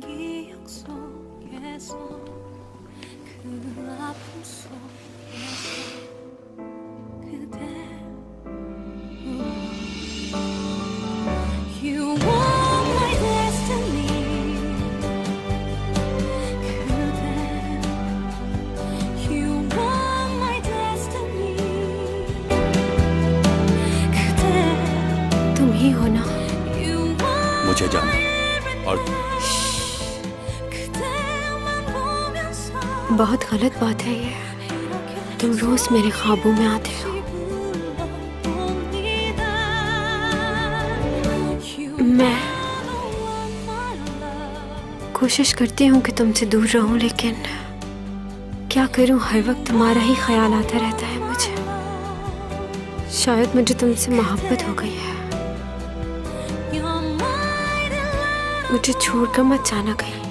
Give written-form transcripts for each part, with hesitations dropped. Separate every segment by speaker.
Speaker 1: 기억 속에서 그 아픔 속에서 그대 You are my destiny 그대 You are my destiny 그대 तुम ही हो ना
Speaker 2: मुझे जाना और
Speaker 1: बहुत गलत बात है ये। तुम रोज मेरे ख्वाबों में आते हो। मैं कोशिश करती हूँ कि तुमसे दूर रहूं, लेकिन क्या करूं, हर वक्त तुम्हारा ही ख्याल आता रहता है मुझे। शायद मुझे तुमसे मोहब्बत हो गई है। मुझे छोड़कर मत जाना कहीं।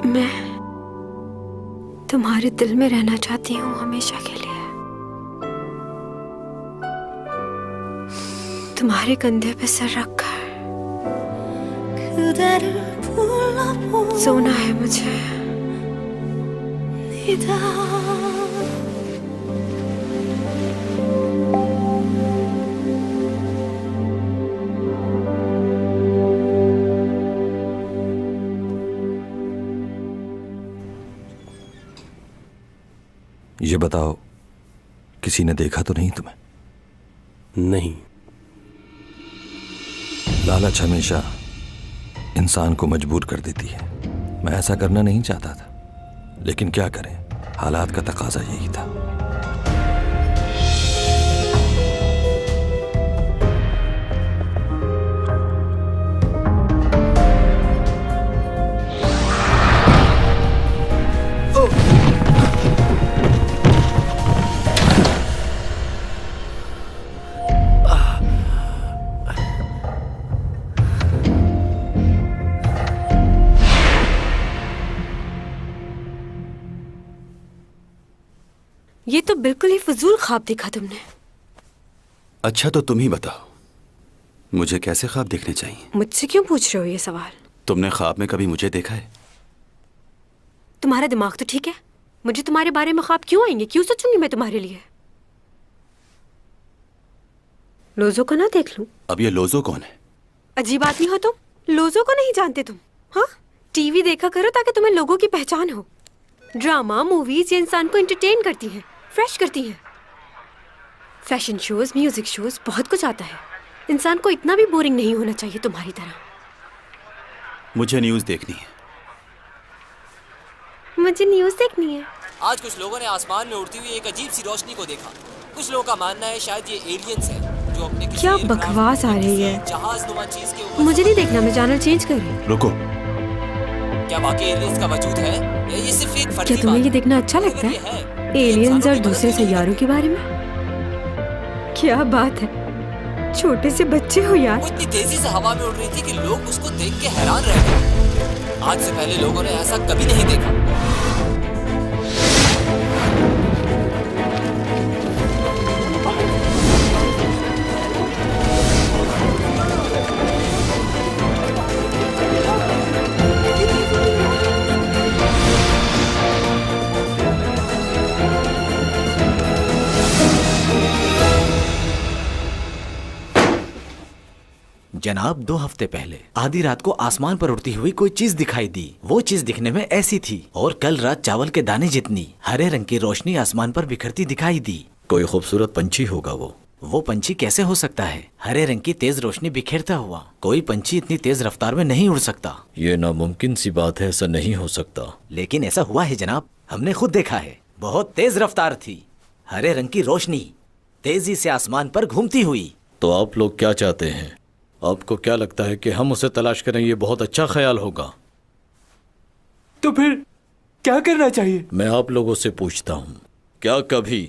Speaker 1: मैं तुम्हारे दिल में रहना चाहती हूँ हमेशा के लिए। तुम्हारे कंधे पे सर रखकर सोना है मुझे।
Speaker 2: ये बताओ, किसी ने देखा तो नहीं तुम्हें?
Speaker 3: नहीं।
Speaker 2: लालच हमेशा इंसान को मजबूर कर देती है। मैं ऐसा करना नहीं चाहता था, लेकिन क्या करें, हालात का तकाजा यही था।
Speaker 1: ये तो बिल्कुल ही फजूल ख्वाब देखा तुमने।
Speaker 3: अच्छा तो तुम ही बताओ, मुझे कैसे ख्वाब देखने चाहिए?
Speaker 1: मुझसे क्यों पूछ रहे हो ये सवाल?
Speaker 3: तुमने ख्वाब में कभी मुझे देखा है?
Speaker 1: तुम्हारा दिमाग तो ठीक है? मुझे तुम्हारे बारे में ख्वाब क्यों आएंगे? क्यों सोचूंगी मैं तुम्हारे लिए? लोजो को ना देख लूं?
Speaker 3: अब ये लोजो कौन है?
Speaker 1: अजीब आदमी हो तुम, लोजो को नहीं जानते तुम? हाँ, टीवी देखा करो ताकि तुम्हें लोगों की पहचान हो। ड्रामा मूवीज ये इंसान को एंटरटेन करती हैं, फ्रेश करती हैं। फैशन शोज, म्यूजिक शोज, बहुत कुछ आता है। इंसान को इतना भी बोरिंग नहीं होना चाहिए तुम्हारी तरह।
Speaker 3: मुझे न्यूज़ देखनी है।
Speaker 1: मुझे न्यूज़ देखनी है।
Speaker 4: आज कुछ लोगों ने आसमान में उड़ती हुई एक अजीब सी रोशनी को देखा। कुछ लोगों का मानना है शायद ये एलियंस है जो अपने
Speaker 1: क्या बकवास आ रही है।
Speaker 4: जहाज़नुमा चीज के ऊपर।
Speaker 1: मुझे नहीं देखना, मैं चैनल चेंज कर रही हूँ।
Speaker 3: रुको,
Speaker 4: क्या वाकई एलियंस का वजूद है या ये सिर्फ एक फर्जी
Speaker 1: क्या तुम्हें
Speaker 4: बात
Speaker 1: ये देखना अच्छा लगता है? एलियंस और दूसरे सैयारों के बारे में? क्या बात है, छोटे से बच्चे हो यार।
Speaker 4: वो इतनी तेजी से हवा में उड़ रही थी कि लोग उसको देख के हैरान रह गए। आज से पहले लोगों ने ऐसा कभी नहीं देखा।
Speaker 5: जनाब, 2 हफ्ते पहले आधी रात को आसमान पर उड़ती हुई कोई चीज दिखाई दी। वो चीज दिखने में ऐसी थी और कल रात चावल के दाने जितनी हरे रंग की रोशनी आसमान पर बिखरती दिखाई दी।
Speaker 2: कोई खूबसूरत पंछी होगा
Speaker 5: वो पंछी कैसे हो सकता है हरे रंग की तेज रोशनी बिखेरता हुआ? कोई पंछी इतनी तेज रफ्तार में नहीं उड़ सकता।
Speaker 2: ये नामुमकिन सी बात है, ऐसा नहीं हो सकता।
Speaker 5: लेकिन ऐसा हुआ है जनाब, हमने खुद देखा है। बहुत तेज रफ्तार थी, हरे रंग की रोशनी तेजी से आसमान पर घूमती हुई।
Speaker 2: तो आप लोग क्या चाहते हैं? आपको क्या लगता है कि हम उसे तलाश करें? ये बहुत अच्छा ख्याल होगा।
Speaker 6: तो फिर क्या करना चाहिए?
Speaker 2: मैं आप लोगों से पूछता हूँ, क्या कभी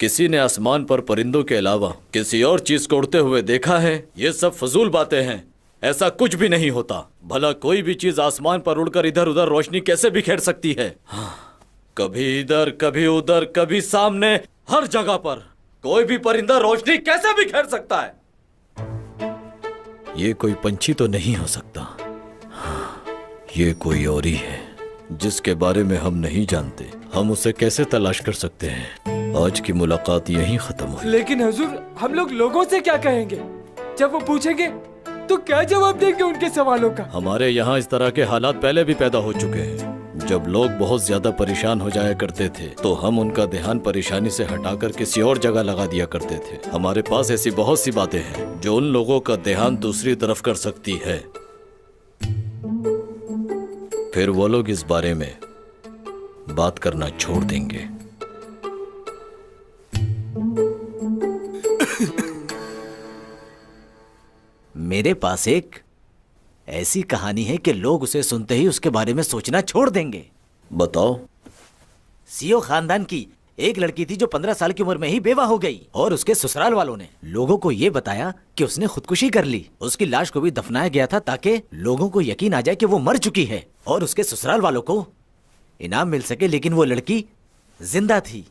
Speaker 2: किसी ने आसमान पर परिंदों के अलावा किसी और चीज को उड़ते हुए देखा है? ये सब फजूल बातें हैं, ऐसा कुछ भी नहीं होता। भला कोई भी चीज आसमान पर उड़कर इधर उधर रोशनी कैसे बिखेर सकती है? हाँ, कभी इधर कभी उधर, कभी सामने, हर जगह पर कोई भी परिंदा रोशनी कैसे बिखेर सकता है? ये कोई पंछी तो नहीं हो सकता। ये कोई और ही है जिसके बारे में हम नहीं जानते। हम उसे कैसे तलाश कर सकते हैं? आज की मुलाकात यहीं खत्म हुई।
Speaker 6: लेकिन हुजूर, हम लोग लोगों से क्या कहेंगे? जब वो पूछेंगे तो क्या जवाब देंगे उनके सवालों का?
Speaker 2: हमारे यहाँ इस तरह के हालात पहले भी पैदा हो चुके हैं। जब लोग बहुत ज्यादा परेशान हो जाया करते थे तो हम उनका ध्यान परेशानी से हटाकर किसी और जगह लगा दिया करते थे। हमारे पास ऐसी बहुत सी बातें हैं जो उन लोगों का ध्यान दूसरी तरफ कर सकती है। फिर वो लोग इस बारे में बात करना छोड़ देंगे।
Speaker 5: मेरे पास एक ऐसी कहानी है कि लोग उसे सुनते ही उसके बारे में सोचना छोड़ देंगे।
Speaker 2: बताओ।
Speaker 5: सीओ खानदान की एक लड़की थी जो 15 साल की उम्र में ही बेवा हो गई और उसके ससुराल वालों ने लोगों को ये बताया कि उसने खुदकुशी कर ली। उसकी लाश को भी दफनाया गया था ताकि लोगों को यकीन आ जाए कि वो मर चुकी है और उसके ससुराल वालों को इनाम मिल सके। लेकिन वो लड़की जिंदा थी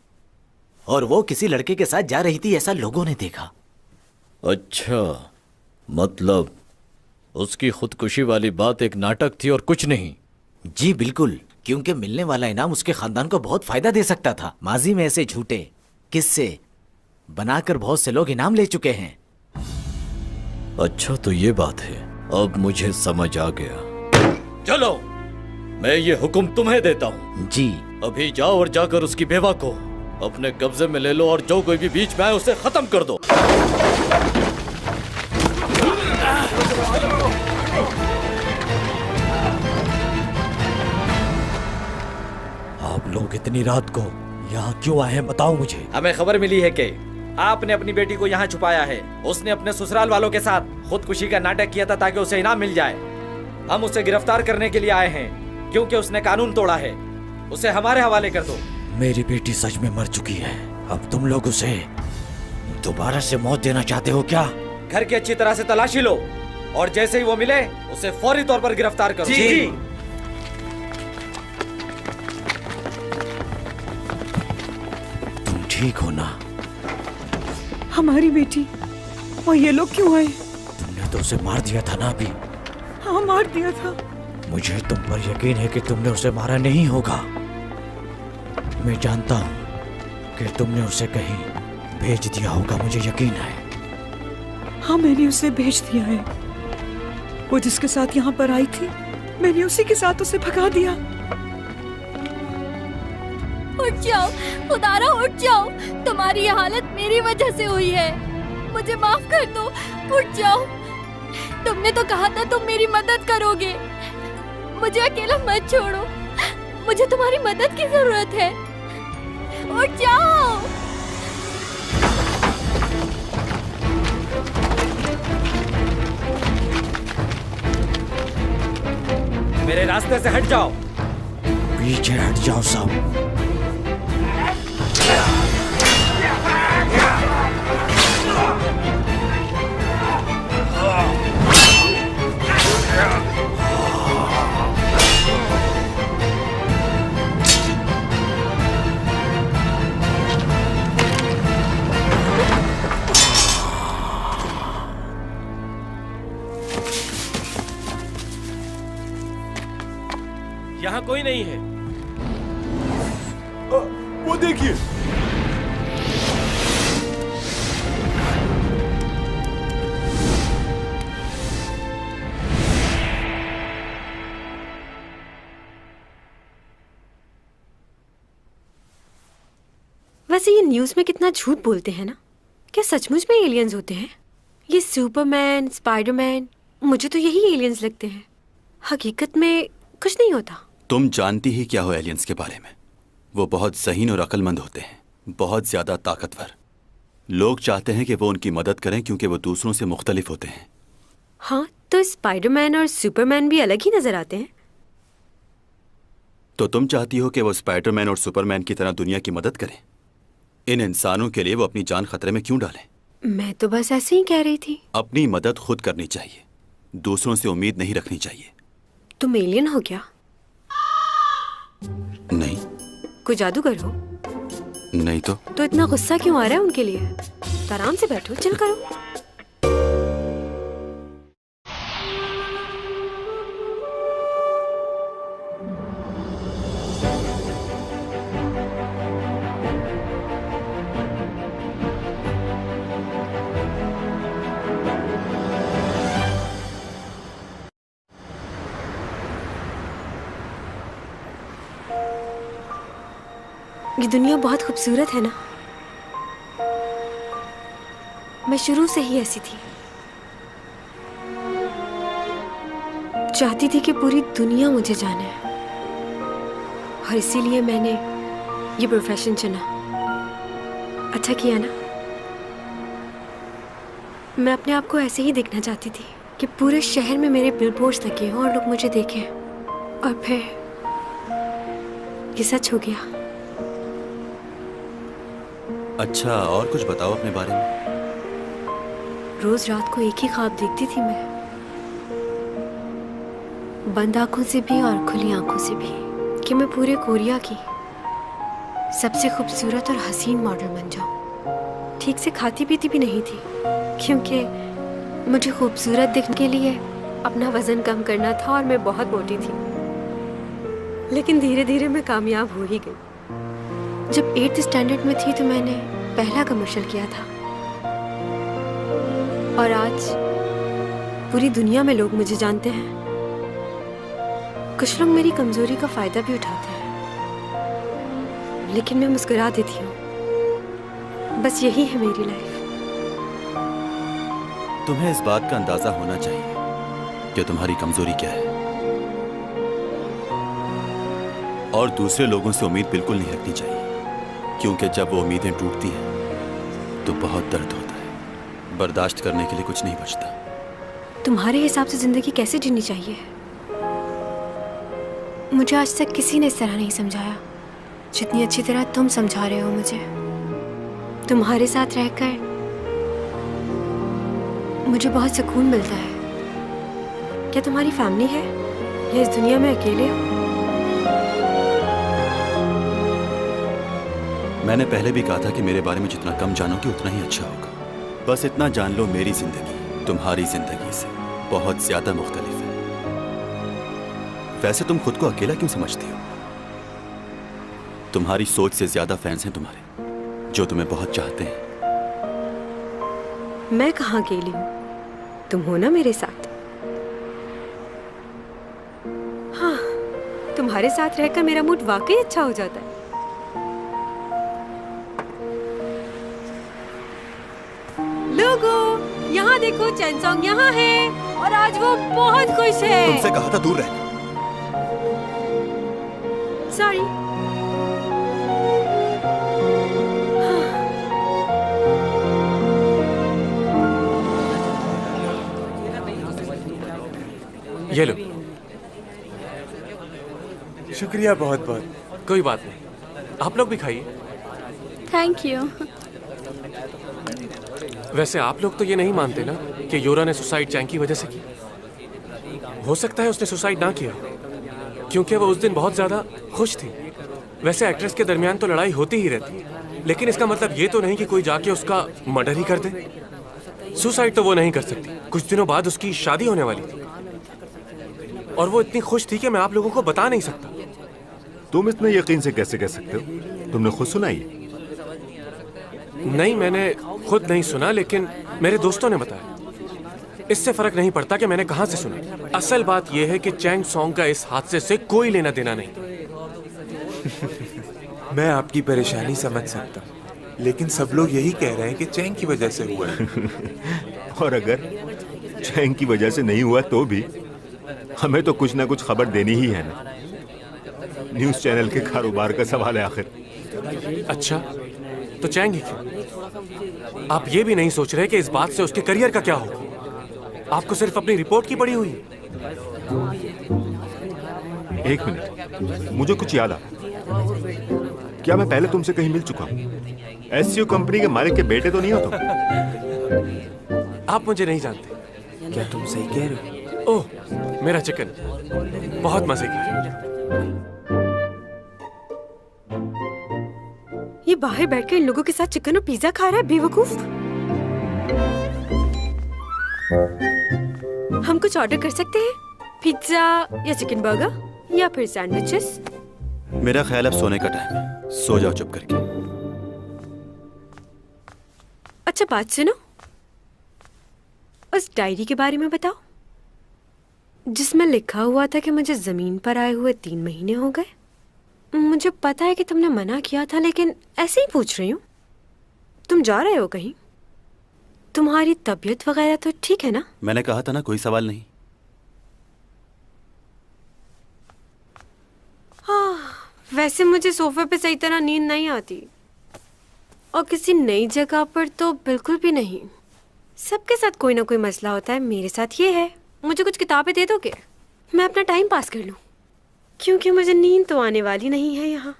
Speaker 5: और वो किसी लड़के के साथ जा रही थी, ऐसा लोगों ने देखा।
Speaker 2: अच्छा, मतलब उसकी खुदकुशी वाली बात एक नाटक थी और कुछ नहीं?
Speaker 5: जी बिल्कुल, क्योंकि मिलने वाला इनाम उसके खानदान को बहुत फायदा दे सकता था। माजी में ऐसे झूठे किस्से बनाकर बहुत से लोग इनाम ले चुके हैं।
Speaker 2: अच्छा, तो ये बात है। अब मुझे समझ आ गया। चलो, मैं ये हुक्म तुम्हें देता हूँ।
Speaker 5: जी।
Speaker 2: अभी जाओ और जाकर उसकी बेवा को अपने कब्जे में ले लो और जो कोई भी बीच में आए उसे खत्म कर दो। आप लोग इतनी रात को यहाँ क्यों आए हैं, बताओ मुझे।
Speaker 7: हमें खबर मिली है कि आपने अपनी बेटी को यहाँ छुपाया है। उसने अपने ससुराल वालों के साथ खुदकुशी का नाटक किया था ताकि उसे इनाम मिल जाए। हम उसे गिरफ्तार करने के लिए आए हैं क्योंकि उसने कानून तोड़ा है। उसे हमारे हवाले कर दो।
Speaker 2: मेरी बेटी सच में मर चुकी है। अब तुम लोग उसे दोबारा से मौत देना चाहते हो क्या?
Speaker 7: घर की अच्छी तरह से तलाशी लो और जैसे ही वो मिले उसे फौरी तौर पर गिरफ्तार करो।
Speaker 5: जी।
Speaker 2: तुम ठीक हो ना?
Speaker 8: हमारी बेटी और ये लोग क्यों आए?
Speaker 2: तुमने तो उसे मार दिया था ना अभी?
Speaker 8: हाँ, मार दिया था।
Speaker 2: मुझे तुम पर यकीन है कि तुमने उसे मारा नहीं होगा। मैं जानता हूँ कि तुमने उसे कहीं भेज दिया होगा, मुझे यकीन है।
Speaker 8: हाँ, मैंने उसे भेज दिया है। वो जिसके साथ यहाँ पर आई थी, मैंने उसी के साथ उसे भगा दिया।
Speaker 9: उठ जाओ खुदारा, उठ जाओ। तुम्हारी ये हालत मेरी वजह से हुई है। मुझे माफ कर दो, उठ जाओ। तुमने तो कहा था तुम मेरी मदद करोगे। मुझे अकेला मत छोड़ो, मुझे तुम्हारी मदद की जरूरत है। उठ जाओ।
Speaker 7: मेरे रास्ते से हट जाओ।
Speaker 2: पीछे हट जाओ सब।
Speaker 7: यहाँ कोई नहीं है।
Speaker 6: वो देखिए।
Speaker 1: वैसे ये न्यूज़ में कितना झूठ बोलते हैं ना। क्या सचमुच में एलियंस होते हैं? ये सुपरमैन, स्पाइडरमैन, मुझे तो यही एलियंस लगते हैं। हकीकत में कुछ नहीं होता।
Speaker 3: तुम जानती ही क्या हो एलियंस के बारे में? वो बहुत ज़हीन और अक्लमंद होते हैं, बहुत ज़्यादा ताकतवर। लोग चाहते हैं कि वो उनकी मदद करें क्योंकि वो दूसरों से मुख्तलिफ होते हैं।
Speaker 1: हाँ, तो स्पाइडरमैन और सुपरमैन भी अलग ही नजर आते हैं।
Speaker 3: तो तुम चाहती हो कि वो स्पाइडरमैन और सुपरमैन की तरह दुनिया की मदद करें? इन इंसानों के लिए वो अपनी जान खतरे में क्यों डालें?
Speaker 1: मैं तो बस ऐसे ही कह रही थी।
Speaker 3: अपनी मदद खुद करनी चाहिए, दूसरों से उम्मीद नहीं रखनी चाहिए।
Speaker 1: तुम एलियन हो क्या?
Speaker 3: नहीं।
Speaker 1: कोई जादूगर हो?
Speaker 3: नहीं
Speaker 1: तो इतना गुस्सा क्यों आ रहा है उनके लिए? तो आराम से बैठो, चिल करो। ये दुनिया बहुत खूबसूरत है ना। मैं शुरू से ही ऐसी थी, चाहती थी कि पूरी दुनिया मुझे जाने, और इसीलिए मैंने ये प्रोफेशन चुना। अच्छा किया ना। मैं अपने आप को ऐसे ही देखना चाहती थी कि पूरे शहर में मेरे बिलबोर्ड्स लगे हों और लोग मुझे देखें, और फिर ये सच हो गया।
Speaker 3: अच्छा, और कुछ बताओ अपने बारे में।
Speaker 1: रोज रात को एक ही ख्वाब देखती थी मैं, बंद आंखों से भी और खुली आंखों से भी, कि मैं पूरे कोरिया की सबसे खूबसूरत और हसीन मॉडल बन जाऊं। ठीक से खाती पीती भी नहीं थी, क्योंकि मुझे खूबसूरत दिखने के लिए अपना वजन कम करना था और मैं बहुत मोटी थी। लेकिन धीरे धीरे मैं कामयाब हो ही गई। जब 8th स्टैंडर्ड में थी तो मैंने पहला कमर्शियल किया था, और आज पूरी दुनिया में लोग मुझे जानते हैं। कुछ लोग मेरी कमजोरी का फायदा भी उठाते हैं, लेकिन मैं मुस्कुरा देती हूँ। बस यही है मेरी लाइफ।
Speaker 3: तुम्हें इस बात का अंदाजा होना चाहिए कि तुम्हारी कमजोरी क्या है, और दूसरे लोगों से उम्मीद बिल्कुल नहीं रखनी चाहिए, क्योंकि जब वो उम्मीदें टूटती हैं तो बहुत दर्द होता है। बर्दाश्त करने के लिए कुछ नहीं बचता।
Speaker 1: तुम्हारे हिसाब से जिंदगी कैसे जीनी चाहिए? मुझे आज तक किसी ने इस तरह नहीं समझाया जितनी अच्छी तरह तुम समझा रहे हो मुझे। तुम्हारे साथ रहकर मुझे बहुत सुकून मिलता है। क्या तुम्हारी फैमिली है या इस दुनिया में अकेले हो?
Speaker 3: मैंने पहले भी कहा था कि मेरे बारे में जितना कम जानोगे उतना ही अच्छा होगा। बस इतना जान लो, मेरी जिंदगी तुम्हारी जिंदगी से बहुत ज्यादा मुख्तलिफ है। वैसे तुम खुद को अकेला क्यों समझती हो? तुम्हारी सोच से ज्यादा फैंस हैं तुम्हारे, जो तुम्हें बहुत चाहते हैं।
Speaker 1: मैं कहाँ अकेली हूँ? तुम हो ना मेरे साथ। हाँ, तुम्हारे साथ रहकर मेरा मूड वाकई अच्छा हो जाता है। लोगों, यहाँ देखो, चैनसोंग यहाँ है और आज वो बहुत खुश है।
Speaker 3: तुमसे कहा था दूर रहना।
Speaker 1: सॉरी।
Speaker 10: ये लो।
Speaker 6: शुक्रिया बहुत बहुत।
Speaker 10: कोई बात नहीं, आप लोग भी खाइए।
Speaker 9: Thank you.
Speaker 10: वैसे आप लोग तो ये नहीं मानते ना कि योरा ने सुसाइड चैंग की वजह से की। हो सकता है उसने सुसाइड ना किया क्योंकि वो उस दिन बहुत ज्यादा खुश थी। वैसे एक्ट्रेस के दरमियान तो लड़ाई होती ही रहती है, लेकिन इसका मतलब ये तो नहीं कि कोई जाके उसका मर्डर ही कर दे। सुसाइड तो वो नहीं कर सकती। कुछ दिनों बाद उसकी शादी होने वाली थी और वो इतनी खुश थी कि मैं आप लोगों को बता नहीं सकता।
Speaker 11: तुम इतने यकीन से कैसे कह सकते हो? तुमने खुद सुना ये?
Speaker 10: नहीं, मैंने खुद नहीं सुना, लेकिन मेरे दोस्तों ने बताया। इससे फर्क नहीं पड़ता कि मैंने कहां से सुना। असल बात यह है कि चैंग सॉन्ग का इस हादसे से कोई लेना देना नहीं।
Speaker 12: मैं आपकी परेशानी समझ सकता हूँ, लेकिन सब लोग यही कह रहे हैं कि चैंग की वजह से हुआ है।
Speaker 11: और अगर चैंग की वजह से नहीं हुआ तो भी हमें तो कुछ ना कुछ खबर देनी ही है ना। न्यूज़ चैनल के कारोबार का सवाल है आखिर।
Speaker 10: अच्छा, तो चैंग ही क्यों? आप ये भी नहीं सोच रहे कि इस बात से उसके करियर का क्या होगा? आपको सिर्फ अपनी रिपोर्ट की पड़ी हुई है।
Speaker 11: एक मिनट, मुझे कुछ याद आ। क्या मैं पहले तुमसे कहीं मिल चुका हूँ? एससीओ कंपनी के मालिक के बेटे तो नहीं हो तुम?
Speaker 10: आप मुझे नहीं जानते।
Speaker 12: क्या तुम सही कह रहे हो?
Speaker 10: ओह, मेरा चिकन बहुत मजे का।
Speaker 1: ये बाहर बैठकर इन लोगों के साथ चिकन और पिज्जा खा रहा है, बेवकूफ। हम कुछ ऑर्डर कर सकते हैं? पिज्जा या चिकन बर्गर या फिर सैंडविचेस?
Speaker 3: मेरा ख्याल अब सोने का टाइम है, सो जाओ चुप करके।
Speaker 1: अच्छा बात सुनो, उस डायरी के बारे में बताओ जिसमें लिखा हुआ था कि मुझे जमीन पर आए हुए 3 महीने हो गए। मुझे पता है कि तुमने मना किया था, लेकिन ऐसे ही पूछ रही हूँ। तुम जा रहे हो कहीं? तुम्हारी तबीयत वगैरह तो ठीक है ना?
Speaker 3: मैंने कहा था ना, कोई सवाल नहीं।
Speaker 1: हाँ, वैसे मुझे सोफे पे सही तरह नींद नहीं आती, और किसी नई जगह पर तो बिल्कुल भी नहीं। सबके साथ कोई ना कोई मसला होता है, मेरे साथ ये है। मुझे कुछ किताबें दे दोगे? मैं अपना टाइम पास कर लूं, क्योंकि मुझे नींद तो आने वाली नहीं है यहाँ।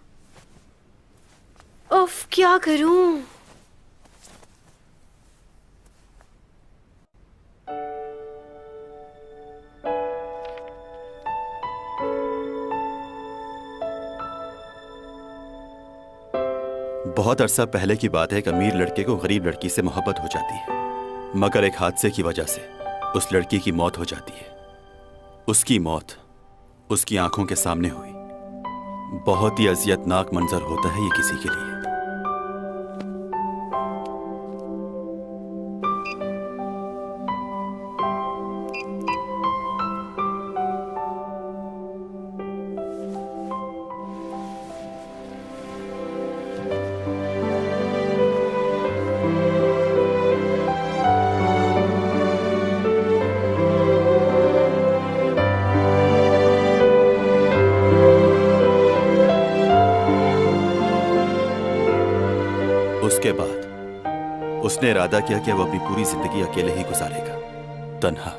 Speaker 1: उफ, क्या करूं?
Speaker 3: बहुत अरसा पहले की बात है, एक अमीर लड़के को गरीब लड़की से मोहब्बत हो जाती है, मगर एक हादसे की वजह से उस लड़की की मौत हो जाती है। उसकी मौत उसकी आंखों के सामने हुई। बहुत ही अजियतनाक मंजर होता है ये किसी के लिए। उसके बाद उसने इरादा किया कि वो अपनी पूरी जिंदगी अकेले ही गुजारेगा, तन्हा।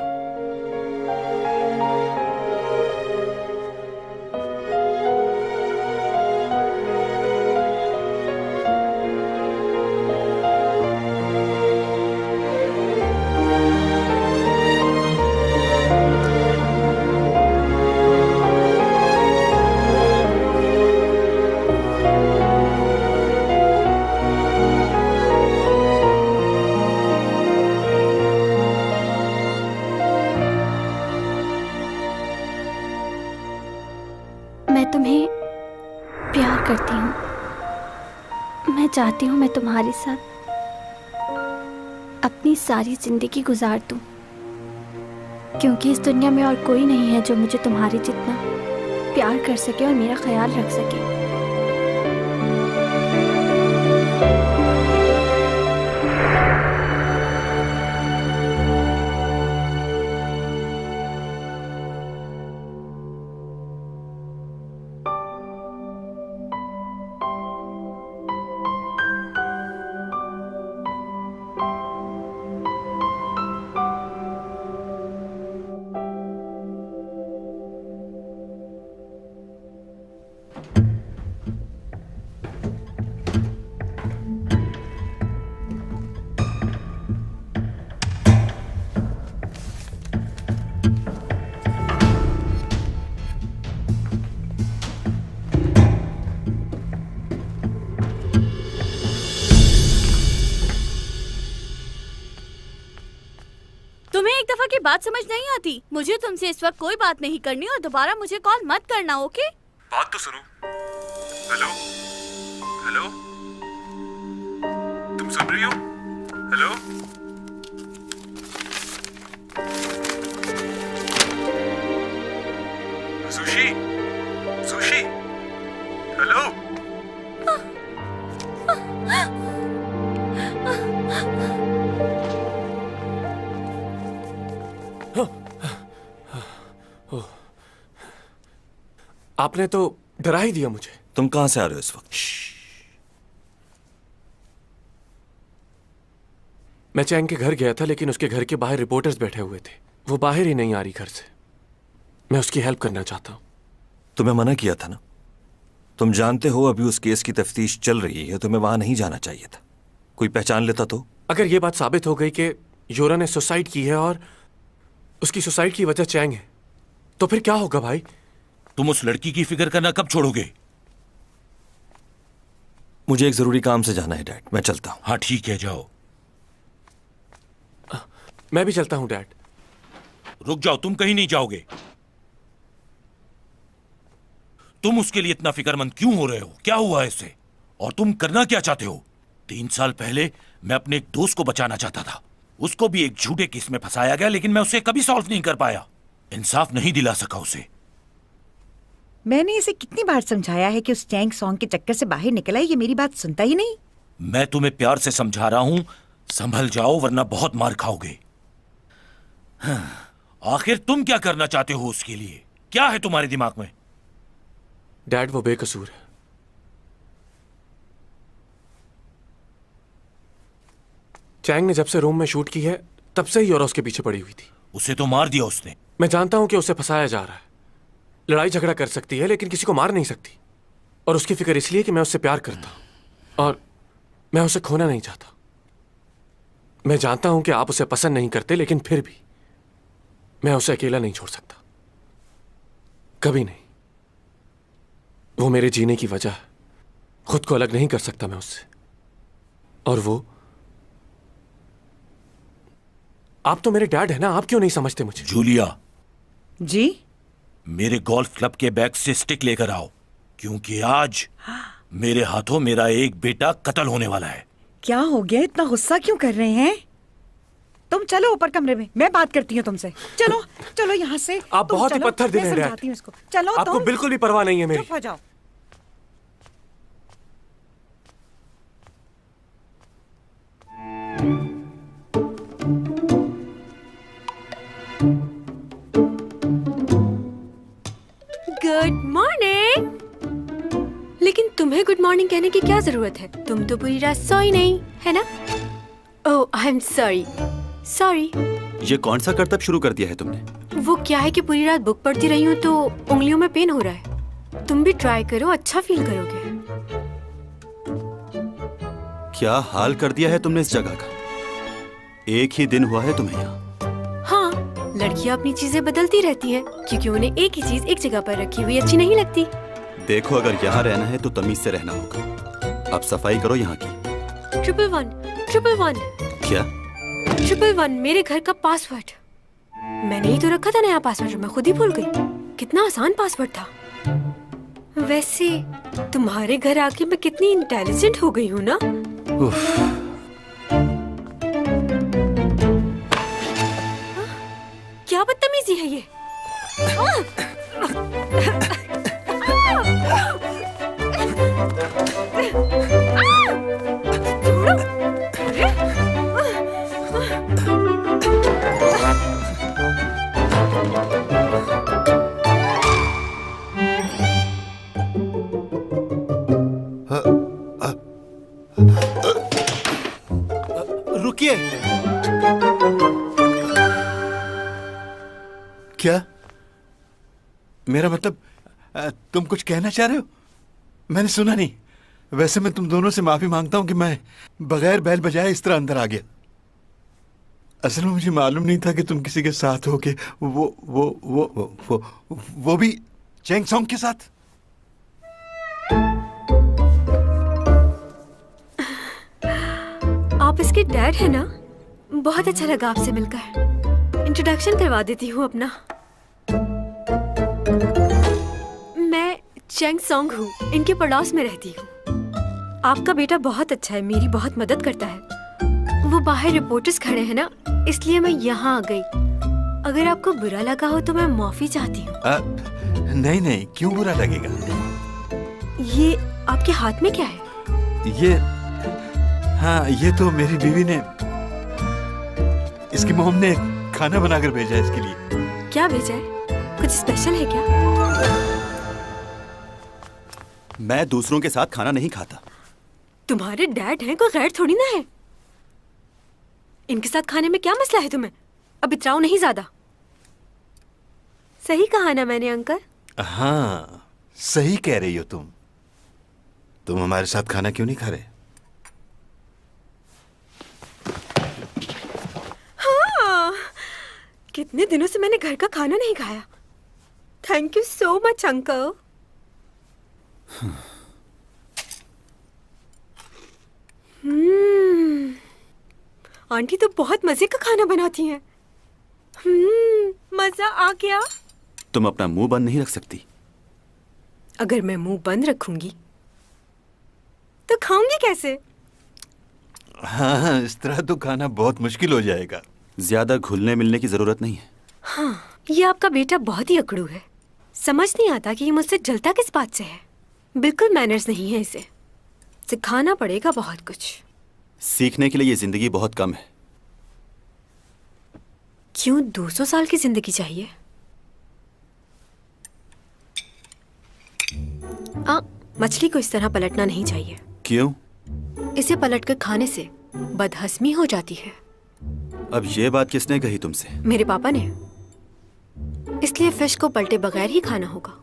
Speaker 9: चाहती हूँ मैं तुम्हारे साथ अपनी सारी जिंदगी गुजार दूं, क्योंकि इस दुनिया में और कोई नहीं है जो मुझे तुम्हारे जितना प्यार कर सके और मेरा ख्याल रख सके।
Speaker 13: बात समझ नहीं आती। मुझे तुमसे इस वक्त कोई बात नहीं करनी और दोबारा मुझे कॉल मत करना, ओके?
Speaker 12: बात तो सुनो। हेलो हेलो, तुम सुन रही हो? Hello sushi, sushi, hello.
Speaker 10: आपने तो डरा ही दिया मुझे।
Speaker 14: तुम कहां से आ रहे हो इस वक्त?
Speaker 10: मैं चैंग के घर गया था, लेकिन उसके घर के बाहर रिपोर्टर्स बैठे हुए थे। वो बाहर ही नहीं आ रही घर से। मैं उसकी हेल्प करना चाहता हूँ।
Speaker 14: तुम्हें मना किया था ना? तुम जानते हो अभी उस केस की तफ्तीश चल रही है, तुम्हें वहां नहीं जाना चाहिए था। कोई पहचान लेता तो?
Speaker 10: अगर ये बात साबित हो गई कि योरा ने सुसाइड की है और उसकी सुसाइड की वजह चैंग है, तो फिर क्या होगा भाई?
Speaker 15: तुम उस लड़की की फिक्र करना कब छोड़ोगे?
Speaker 14: मुझे एक जरूरी काम से जाना है डैड, मैं चलता हूँ।
Speaker 15: हाँ ठीक है, जाओ।
Speaker 10: मैं भी चलता हूँ डैड।
Speaker 15: रुक जाओ, तुम कहीं नहीं जाओगे। तुम उसके लिए इतना फिक्रमंद क्यों हो रहे हो? क्या हुआ है इससे? और तुम करना क्या चाहते हो? 3 साल पहले मैं अपने एक दोस्त को बचाना चाहता था। उसको भी एक झूठे केस में फंसाया गया, लेकिन मैं उसे कभी सॉल्व नहीं कर पाया। इंसाफ नहीं दिला सका उसे।
Speaker 8: मैंने इसे कितनी बार समझाया है कि उस चैंग सॉन्ग के चक्कर से बाहर निकल आए, ये मेरी बात सुनता ही नहीं।
Speaker 15: मैं तुम्हें प्यार से समझा रहा हूं, संभल जाओ वरना बहुत मार खाओगे। आखिर तुम क्या करना चाहते हो उसके लिए? क्या है तुम्हारे दिमाग में?
Speaker 10: डैड वो बेकसूर है। चैंग ने जब से रोम में शूट की है तब से ही योरा उसके पीछे पड़ी हुई थी।
Speaker 15: उसे तो मार दिया उसने।
Speaker 10: मैं जानता हूं कि उसे फंसाया जा रहा है। लड़ाई झगड़ा कर सकती है लेकिन किसी को मार नहीं सकती। और उसकी फिक्र इसलिए कि मैं उससे प्यार करता हूं और मैं उसे खोना नहीं चाहता। मैं जानता हूं कि आप उसे पसंद नहीं करते, लेकिन फिर भी मैं उसे अकेला नहीं छोड़ सकता, कभी नहीं। वो मेरे जीने की वजह है। खुद को अलग नहीं कर सकता मैं उससे। और वो आप तो मेरे डैड है ना, आप क्यों नहीं समझते मुझे?
Speaker 15: जूलिया
Speaker 8: जी,
Speaker 15: मेरे गोल्फ क्लब के बैग से स्टिक लेकर आओ, क्योंकि आज मेरे हाथों मेरा एक बेटा कत्ल होने वाला है।
Speaker 8: क्या हो गया? इतना गुस्सा क्यों कर रहे हैं? तुम चलो ऊपर कमरे में, मैं बात करती हूँ तुमसे। चलो चलो यहाँ से।
Speaker 10: आप बहुत ही पत्थर दे रहे हैं डैड।
Speaker 8: समझाती हूँ इसको। चलो
Speaker 10: आपको बिल्कुल भी परवाह नहीं है मेरी।
Speaker 8: चुप हो जाओ।
Speaker 1: Good morning. लेकिन तुम्हें गुड मॉर्निंग कहने की क्या जरूरत है? तुम तो पूरी रात सोई नहीं, है ना? ओह, आई एम सॉरी। सॉरी।
Speaker 3: ये कौन सा करतब शुरू कर दिया है तुमने?
Speaker 1: वो क्या है कि पूरी रात बुक पढ़ती रही हूँ तो उंगलियों में पेन हो रहा है। तुम भी ट्राई करो, अच्छा फील करोगे।
Speaker 3: क्या हाल कर दिया है तुमने इस जगह का? एक ही दिन हुआ है तुम्हें यहाँ।
Speaker 1: हाँ, लड़कियाँ अपनी चीजें बदलती रहती हैं, क्योंकि उन्हें एक ही चीज एक जगह पर रखी हुई अच्छी नहीं लगती।
Speaker 3: देखो, अगर यहाँ रहना है तो तमीज से रहना होगा। अब सफाई करो यहाँ की।
Speaker 1: 111
Speaker 3: क्या?
Speaker 1: 111 मेरे घर का पासवर्ड। मैंने ही तो रखा था नया पासवर्ड, मैं खुद ही भूल गई। कितना आसान पासवर्ड था। वैसे तुम्हारे घर आके मैं कितनी इंटेलिजेंट हो गई हूँ ना। क्या बदतमीजी है ये?
Speaker 11: रुकिए। क्या? मेरा मतलब तुम कुछ कहना चाह रहे हो? मैंने सुना नहीं। वैसे मैं तुम दोनों से माफी मांगता हूं कि मैं बगैर बैल बजाए इस तरह अंदर आ गया। असल में मुझे मालूम नहीं था कि तुम किसी के साथ हो के वो भी चैंग सॉन्ग के साथ।
Speaker 1: आप इसके डैड है ना? बहुत अच्छा लगा आपसे मिलकर। इंट्रोडक्शन करवा देती हूँ अपना। मैं चैंग सॉन्ग हूँ, इनके पड़ोस में रहती हूँ। आपका बेटा बहुत अच्छा है, मेरी बहुत मदद करता है। वो बाहर रिपोर्टर्स खड़े हैं ना, इसलिए मैं यहाँ आ गई। अगर आपको बुरा लगा हो तो मैं माफी चाहती हूँ।
Speaker 11: नहीं नहीं, क्यों बुरा लगेगा?
Speaker 1: ये आपके हाथ में क्या है?
Speaker 11: ये, हाँ, ये तो मेरी बीवी ने, इसकी मोम ने खाना बनाकर भेजा है इसके लिए।
Speaker 1: क्या भेजा है? कुछ स्पेशल है क्या?
Speaker 3: मैं दूसरों के साथ खाना नहीं खाता।
Speaker 1: तुम्हारे डैड हैं, कोई गैर थोड़ी ना है। इनके साथ खाने में क्या मसला है तुम्हें? अब इतराओ नहीं ज्यादा। सही कहा ना मैंने अंकल?
Speaker 11: हाँ, सही कह रही हो तुम हमारे साथ खाना क्यों नहीं खा रहे?
Speaker 1: हाँ, कितने दिनों से मैंने घर का खाना नहीं खाया। Thank you so much uncle. Aunty तो बहुत मजे का खाना बनाती हैं। मजा आ गया।
Speaker 3: तुम अपना मुंह बंद नहीं रख सकती?
Speaker 1: अगर मैं मुंह बंद रखूंगी तो खाऊंगी कैसे?
Speaker 11: हाँ, इस तरह तो खाना बहुत मुश्किल हो जाएगा।
Speaker 3: ज्यादा घुलने मिलने की जरूरत नहीं है।
Speaker 1: हाँ, ये आपका बेटा बहुत ही अकड़ू है। समझ नहीं आता कि ये मुझसे जलता किस बात से है। बिल्कुल मैनर्स नहीं है इसे। सिखाना पड़ेगा बहुत कुछ।
Speaker 3: सीखने के लिए ये जिंदगी बहुत कम है।
Speaker 1: क्यों 200 साल की जिंदगी चाहिए? मछली को इस तरह पलटना नहीं चाहिए।
Speaker 3: क्यों?
Speaker 1: इसे पलटकर खाने से बदहजमी हो जाती है।
Speaker 3: अब ये बात किसने कही तुमसे?
Speaker 1: मेरे पापा ने। इसलिए फिश को पलटे बगैर ही खाना होगा।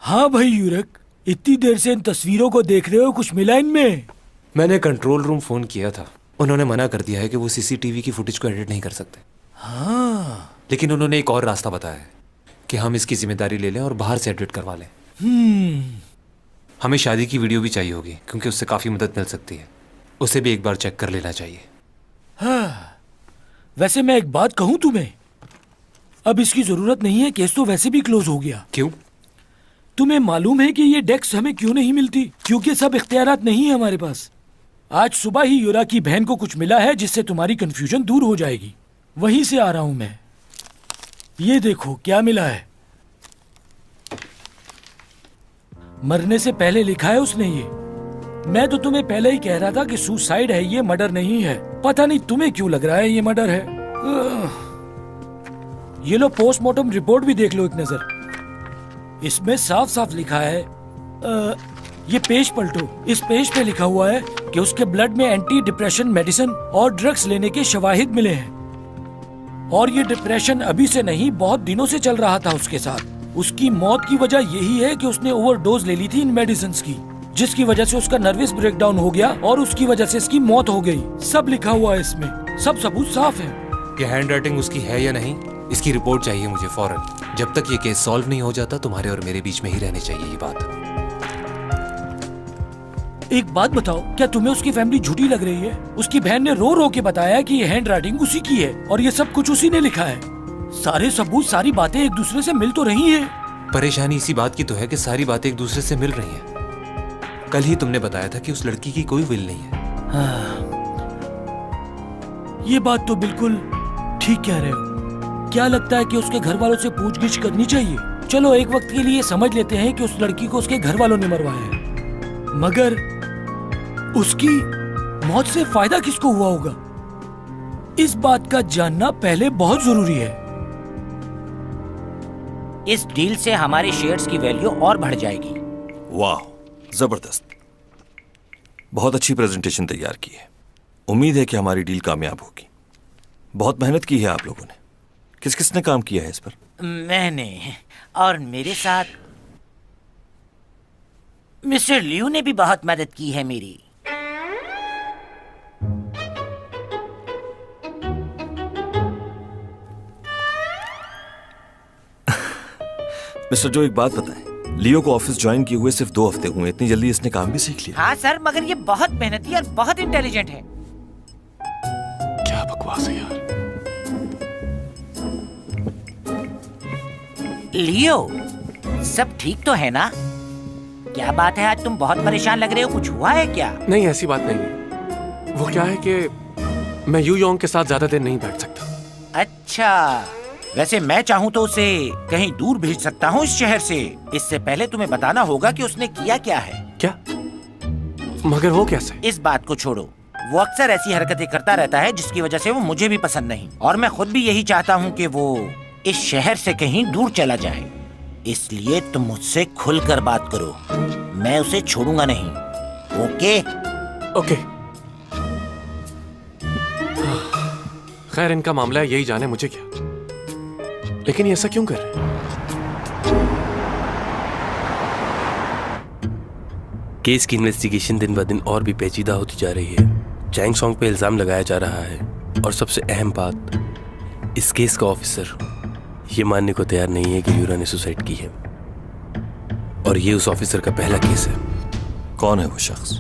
Speaker 16: हाँ भाई यूरक, इतनी देर से इन तस्वीरों को देख रहे हो, कुछ मिला इनमें?
Speaker 10: मैंने कंट्रोल रूम फोन किया था। उन्होंने मना कर दिया है कि वो सीसीटीवी की फुटेज को एडिट नहीं कर सकते।
Speaker 16: हाँ,
Speaker 10: लेकिन उन्होंने एक और रास्ता बताया है कि हम इसकी जिम्मेदारी ले लें और बाहर से एडिट करवा लें। हमें शादी की वीडियो भी चाहिए होगी क्योंकि उससे काफी मदद मिल सकती है। उसे भी एक बार चेक कर लेना चाहिए।
Speaker 16: हाँ, वैसे मैं एक बात कहूँ तुम्हें, अब इसकी जरूरत नहीं है। केस तो वैसे भी क्लोज हो गया।
Speaker 10: क्यों?
Speaker 16: तुम्हें मालूम है कि ये डेस्क हमें क्यों नहीं मिलती? क्योंकि सब इख्तियारात नहीं है हमारे पास। आज सुबह ही यूरा की बहन को कुछ मिला है जिससे तुम्हारी कंफ्यूजन दूर हो जाएगी। वहीं से आ रहा हूं मैं। ये देखो क्या मिला है। मरने से पहले लिखा है उसने ये। मैं तो तुम्हें पहले ही कह रहा था कि सुसाइड है, ये मर्डर नहीं है। पता नहीं तुम्हें क्यों लग रहा है ये मर्डर है। ये लो, पोस्टमार्टम रिपोर्ट भी देख लो एक नजर। इसमें साफ साफ लिखा है, ये पेज पलटो। इस पेज पे लिखा हुआ है कि उसके ब्लड में एंटी डिप्रेशन मेडिसिन और ड्रग्स लेने के शवाहिद मिले हैं। और ये डिप्रेशन अभी से नहीं, बहुत दिनों से चल रहा था उसके साथ। उसकी मौत की वजह यही है कि उसने ओवरडोज ले ली थी इन मेडिसिन की, जिसकी वजह से उसका नर्वस ब्रेकडाउन हो गया और उसकी वजह से इसकी मौत हो गई। सब लिखा हुआ है इसमें, सब सबूत साफ है।
Speaker 10: ये हैंड राइटिंग उसकी है या नहीं, इसकी रिपोर्ट चाहिए मुझे फौरन। जब तक ये केस सॉल्व नहीं हो जाता तुम्हारे और मेरे बीच में ही रहनी चाहिए ये बात।
Speaker 16: एक बात बताओ, क्या तुम्हें उसकी फैमिली झूठी लग रही है? उसकी बहन ने रो रो के बताया कि ये हैंड राइटिंग उसी की है और ये सब कुछ उसी ने लिखा है। सारे सबूत, सारी बातें एक दूसरे से मिल तो रही है।
Speaker 10: परेशानी इसी बात की तो है कि सारी बातें एक दूसरे से मिल रही हैं। कल ही तुमने बताया था कि उस लड़की की कोई विल नहीं है।
Speaker 16: हाँ, ये बात तो बिल्कुल ठीक कह रहे हो। क्या लगता है कि उसके घर वालों से पूछगिछ करनी चाहिए? चलो एक वक्त के लिए समझ लेते हैं कि उस लड़की को उसके घर वालों ने मरवाया है, मगर उसकी मौत से फायदा किसको हुआ होगा? इस बात का जानना पहले बहुत जरूरी है।
Speaker 17: इस डील से हमारे शेयर्स की वैल्यू और बढ़ जाएगी।
Speaker 14: वाह, जबरदस्त। बहुत अच्छी प्रेजेंटेशन तैयार की है। उम्मीद है कि हमारी डील कामयाब होगी। बहुत मेहनत की है आप लोगों ने। किस किसने काम किया है इस पर?
Speaker 17: मैंने, और मेरे साथ मिस्टर लियू ने भी बहुत मदद की है मेरी।
Speaker 14: मिस्टर जो, एक बात बताएं, लियो को ऑफिस ज्वाइन किए हुए सिर्फ 2 हफ्ते हुए, इतनी जल्दी इसने काम भी सीख लिया?
Speaker 17: हाँ सर, मगर ये बहुत मेहनती और बहुत इंटेलिजेंट है।
Speaker 10: क्या बकवास है यार।
Speaker 17: लियो, सब ठीक तो है ना? क्या बात है, आज तुम बहुत परेशान लग रहे हो, कुछ हुआ है क्या?
Speaker 10: नहीं, ऐसी बात नहीं है। वो क्या है कि मैं यू योंग के साथ ज्यादा देर नहीं बैठ सकता।
Speaker 17: अच्छा, वैसे मैं चाहूँ तो उसे कहीं दूर भेज सकता हूँ इस शहर से। इससे पहले तुम्हें बताना होगा कि उसने किया क्या है।
Speaker 10: क्या? मगर वो कैसे?
Speaker 17: इस बात को छोड़ो, वो अक्सर ऐसी हरकतें करता रहता है जिसकी वजह से वो मुझे भी पसंद नहीं, और मैं खुद भी यही चाहता हूँ कि वो इस शहर से कहीं दूर चला जाए। इसलिए तुम मुझसे खुलकर बात करो, मैं उसे छोड़ूंगा नहीं। ओके?
Speaker 10: ओके। खैर, इनका मामला है, यही जाने मुझे क्या। लेकिन ये ऐसा क्यों कर रहे हैं?
Speaker 18: केस की इन्वेस्टिगेशन दिन ब दिन और भी पेचीदा होती जा रही है। चैंग सॉन्ग पे इल्जाम लगाया जा रहा है और सबसे अहम बात, इस केस का ऑफिसर ये मानने को तैयार नहीं है कि यूरा ने सुसाइड की है। और ये उस ऑफिसर का पहला केस है।
Speaker 14: कौन है वो शख्स?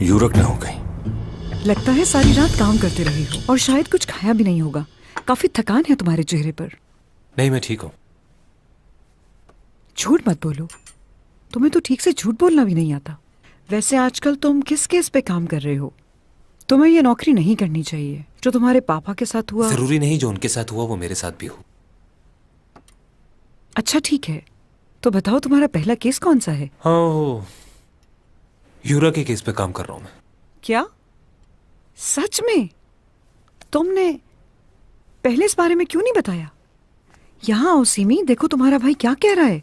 Speaker 14: यूरक ना हो कहीं?
Speaker 8: लगता है सारी रात काम करते रहे हो और शायद कुछ खाया भी नहीं होगा। काफी थकान है तुम्हारे चेहरे पर।
Speaker 18: नहीं, मैं ठीक हूँ।
Speaker 8: झूठ मत बोलो, तुम्हें तो ठीक से झूठ बोलना भी नहीं आता। वैसे आजकल तुम किस केस पे काम कर रहे हो? तुम्हें ये नौकरी नहीं करनी चाहिए। जो तुम्हारे पापा के साथ हुआ।
Speaker 18: जरूरी नहीं जो उनके साथ हुआ वो मेरे साथ भी हो।
Speaker 8: अच्छा ठीक है, तो बताओ तुम्हारा पहला केस कौन सा है?
Speaker 18: हाँ, यूरा के केस पे काम कर रहा हूँ मैं।
Speaker 8: क्या सच में? तुमने पहले इस बारे में क्यों नहीं बताया? यहाँ आओ सिमी, देखो तुम्हारा भाई क्या कह रहा है।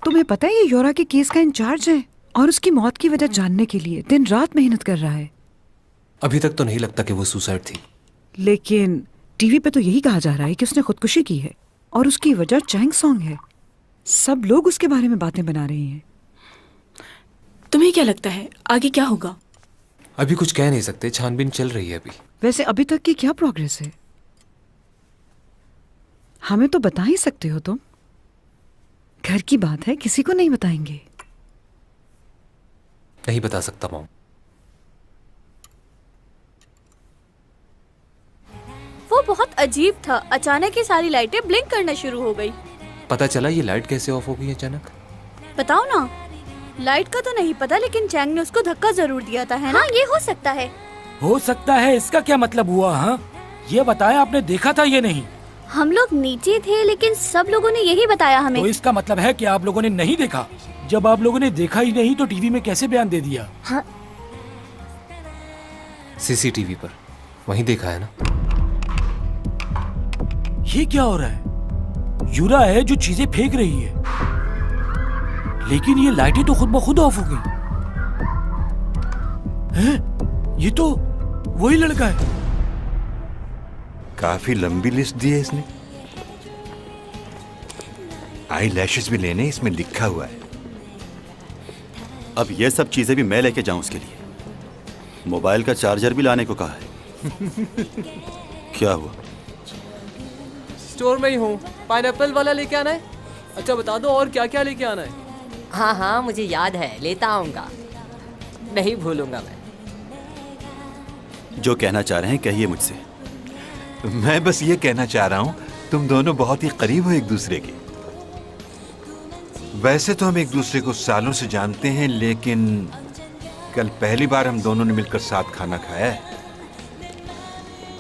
Speaker 8: तुम्हें पता है ये यूरा के केस का इंचार्ज है और उसकी मौत की वजह जानने के लिए दिन रात मेहनत कर रहा है।
Speaker 18: अभी तक तो नहीं लगता कि वो सुसाइड थी।
Speaker 8: लेकिन टीवी पे तो यही कहा जा रहा है कि उसने खुदकुशी की है और उसकी वजह चैंग सॉन्ग है। सब लोग उसके बारे में बातें बना रहे हैं।
Speaker 19: तुम्हें क्या लगता है आगे क्या होगा?
Speaker 18: अभी कुछ कह नहीं सकते, छानबीन चल रही है अभी।
Speaker 8: वैसे अभी तक की क्या प्रोग्रेस है? हमें तो बता ही सकते हो तुम। घर की बात है, किसी को नहीं बताएंगे।
Speaker 18: नहीं बता सकता मॉम।
Speaker 13: वो बहुत अजीब था, अचानक ही सारी लाइटें ब्लिंक करना शुरू हो गई।
Speaker 18: पता चला ये लाइट कैसे ऑफ हो गई अचानक?
Speaker 13: बताओ ना। लाइट का तो नहीं पता, लेकिन चैंग ने उसको धक्का जरूर दिया था, है ना? ये हो सकता है।
Speaker 16: हो सकता है, इसका क्या मतलब हुआ? हाँ, ये बताया आपने देखा था ये नहीं?
Speaker 13: हम लोग नीचे थे लेकिन सब लोगों ने यही बताया हमें।
Speaker 16: तो इसका मतलब है कि आप लोगों ने नहीं देखा। जब आप लोगों ने देखा ही नहीं तो टीवी में कैसे बयान दे दिया?
Speaker 13: हाँ।
Speaker 18: सीसीटीवी पर वहीं देखा है ना।
Speaker 16: ये क्या हो रहा है? यूरा है जो चीजें फेंक रही है, लेकिन ये लाइटें तो खुद ब खुद ऑफ हो गई। हैं? ये तो वही लड़का है।
Speaker 11: काफी लंबी लिस्ट दी है इसने। आई लैशेस भी लेने, इसमें लिखा हुआ है।
Speaker 3: अब ये सब चीजें भी मैं लेके जाऊं उसके लिए? मोबाइल का चार्जर भी लाने को कहा है। क्या हुआ?
Speaker 6: स्टोर में ही हूँ। पाइनएप्पल वाला लेके आना है? अच्छा बता दो और क्या क्या लेके आना है?
Speaker 20: हाँ हाँ मुझे याद है, लेता आऊंगा, नहीं भूलूंगा मैं।
Speaker 3: जो कहना चाह रहे हैं कहिए मुझसे।
Speaker 11: मैं बस ये कहना चाह रहा हूँ, तुम दोनों बहुत ही करीब हो एक दूसरे के। वैसे तो हम एक दूसरे को सालों से जानते हैं, लेकिन कल पहली बार हम दोनों ने मिलकर साथ खाना खाया है।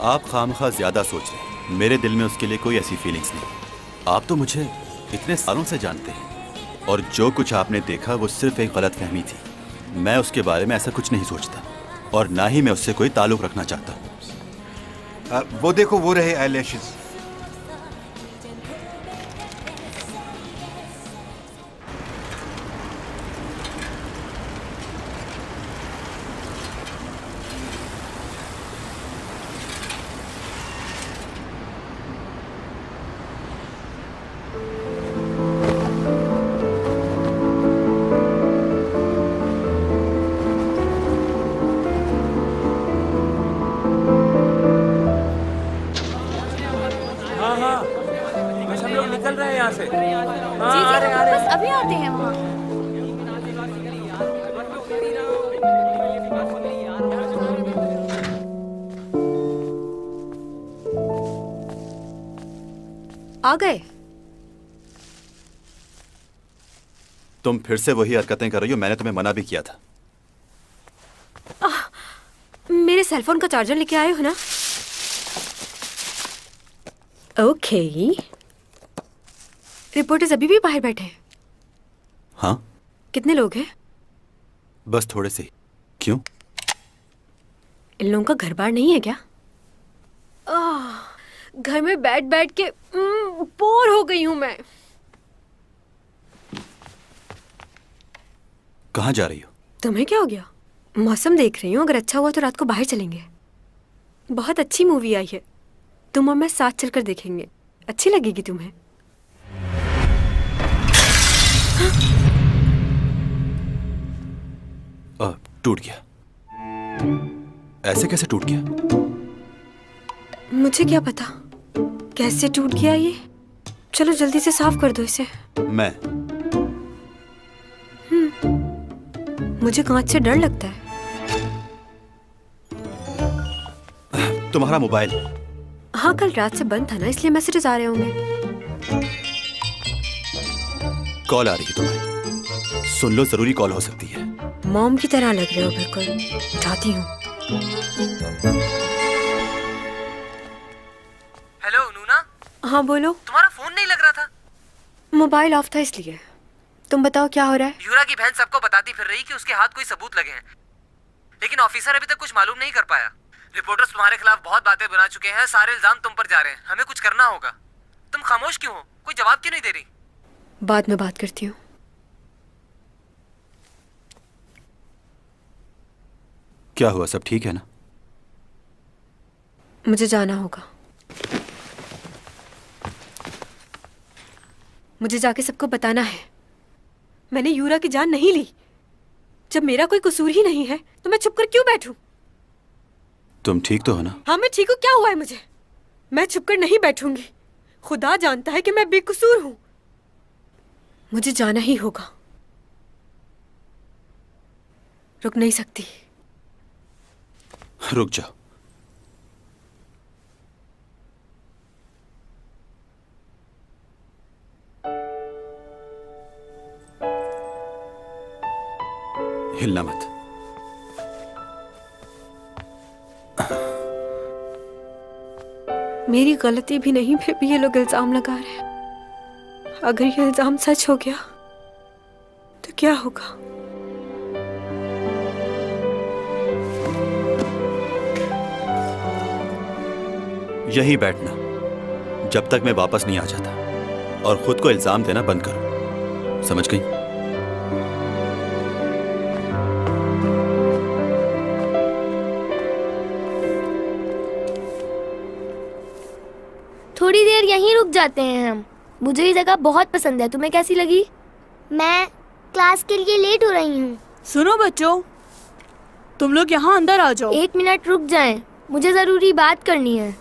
Speaker 3: आप खामखा ज्यादा सोच रहे हैं। मेरे दिल में उसके लिए कोई ऐसी फीलिंग्स नहीं। आप तो मुझे इतने सालों से जानते हैं और जो कुछ आपने देखा वो सिर्फ एक गलतफहमी थी। मैं उसके बारे में ऐसा कुछ नहीं सोचता और ना ही मैं उससे कोई ताल्लुक रखना चाहता हूँ।
Speaker 11: वो देखो, वो रहे आईलैशेस।
Speaker 1: आ गए?
Speaker 3: तुम फिर से वही हरकतें कर रही हो। मैंने तुम्हें मना भी किया था।
Speaker 1: मेरे सेलफोन का चार्जर लेके आए हो ना? ओके। रिपोर्टर्स अभी भी बाहर बैठे हैं?
Speaker 3: हाँ।
Speaker 1: कितने लोग हैं?
Speaker 3: बस थोड़े से। क्यों?
Speaker 1: इन लोगों का घर बार नहीं है क्या? घर में बैठ बैठ के बोर हो गई हूं मैं।
Speaker 3: कहाँ जा रही हो?
Speaker 1: तुम्हें क्या हो गया? मौसम देख रही हूँ, अगर अच्छा हुआ तो रात को बाहर चलेंगे। बहुत अच्छी मूवी आई है, तुम और मैं साथ चलकर देखेंगे। अच्छी लगेगी तुम्हें।
Speaker 3: टूट गया। ऐसे कैसे टूट गया?
Speaker 1: मुझे क्या पता कैसे टूट गया ये। चलो जल्दी से साफ कर दो इसे।
Speaker 3: मैं
Speaker 1: मुझे कांच से डर लगता है।
Speaker 3: तुम्हारा मोबाइल?
Speaker 1: हाँ, कल रात से बंद था ना, इसलिए मैसेजेस आ रहे होंगे।
Speaker 3: कॉल आ रही है तुम्हारी, सुन लो, जरूरी कॉल हो सकती है।
Speaker 1: मॉम की तरह लग रहे हो बिल्कुल। उठाती हूँ।
Speaker 4: हेलो नूना।
Speaker 1: हाँ बोलो।
Speaker 4: तुम्हारा फोन नहीं लग रहा था।
Speaker 1: मोबाइल ऑफ था इसलिए। तुम बताओ क्या हो रहा है?
Speaker 4: यूरा की बहन सबको बताती फिर रही कि उसके हाथ कोई सबूत लगे हैं, लेकिन ऑफिसर अभी तक कुछ मालूम नहीं कर पाया। रिपोर्टर्स तुम्हारे खिलाफ बहुत बातें बना चुके हैं, सारे इल्जाम तुम पर जा रहे हैं। हमें कुछ करना होगा। तुम खामोश क्यों हो? कोई जवाब क्यों नहीं दे रही?
Speaker 1: बाद में बात करती हूँ।
Speaker 3: क्या हुआ, सब ठीक है ना?
Speaker 1: मुझे जाना होगा। मुझे जाके सबको बताना है मैंने यूरा की जान नहीं ली। जब मेरा कोई कसूर ही नहीं है तो मैं छुप कर क्यों बैठूं?
Speaker 3: तुम ठीक तो हो ना?
Speaker 1: हाँ मैं ठीक हूँ। क्या हुआ है मुझे? मैं छुपकर नहीं बैठूंगी। खुदा जानता है कि मैं बेकसूर हूं। मुझे जाना ही होगा। रुक नहीं सकती।
Speaker 3: रुक जाओ। हिलना मत।
Speaker 1: मेरी गलती भी नहीं, फिर भी ये लोग इल्जाम लगा रहे हैं। अगर ये इल्जाम सच हो गया तो क्या होगा?
Speaker 3: यहीं बैठना जब तक मैं वापस नहीं आ जाता, और खुद को इल्जाम देना बंद करो, समझ गई?
Speaker 9: थोड़ी देर यहीं रुक जाते हैं हम। मुझे ये जगह बहुत पसंद है। तुम्हें कैसी लगी? मैं क्लास के लिए लेट हो रही हूँ।
Speaker 13: सुनो बच्चों, तुम लोग यहाँ अंदर आ जाओ।
Speaker 9: 1 मिनट रुक जाएं, मुझे जरूरी बात करनी है।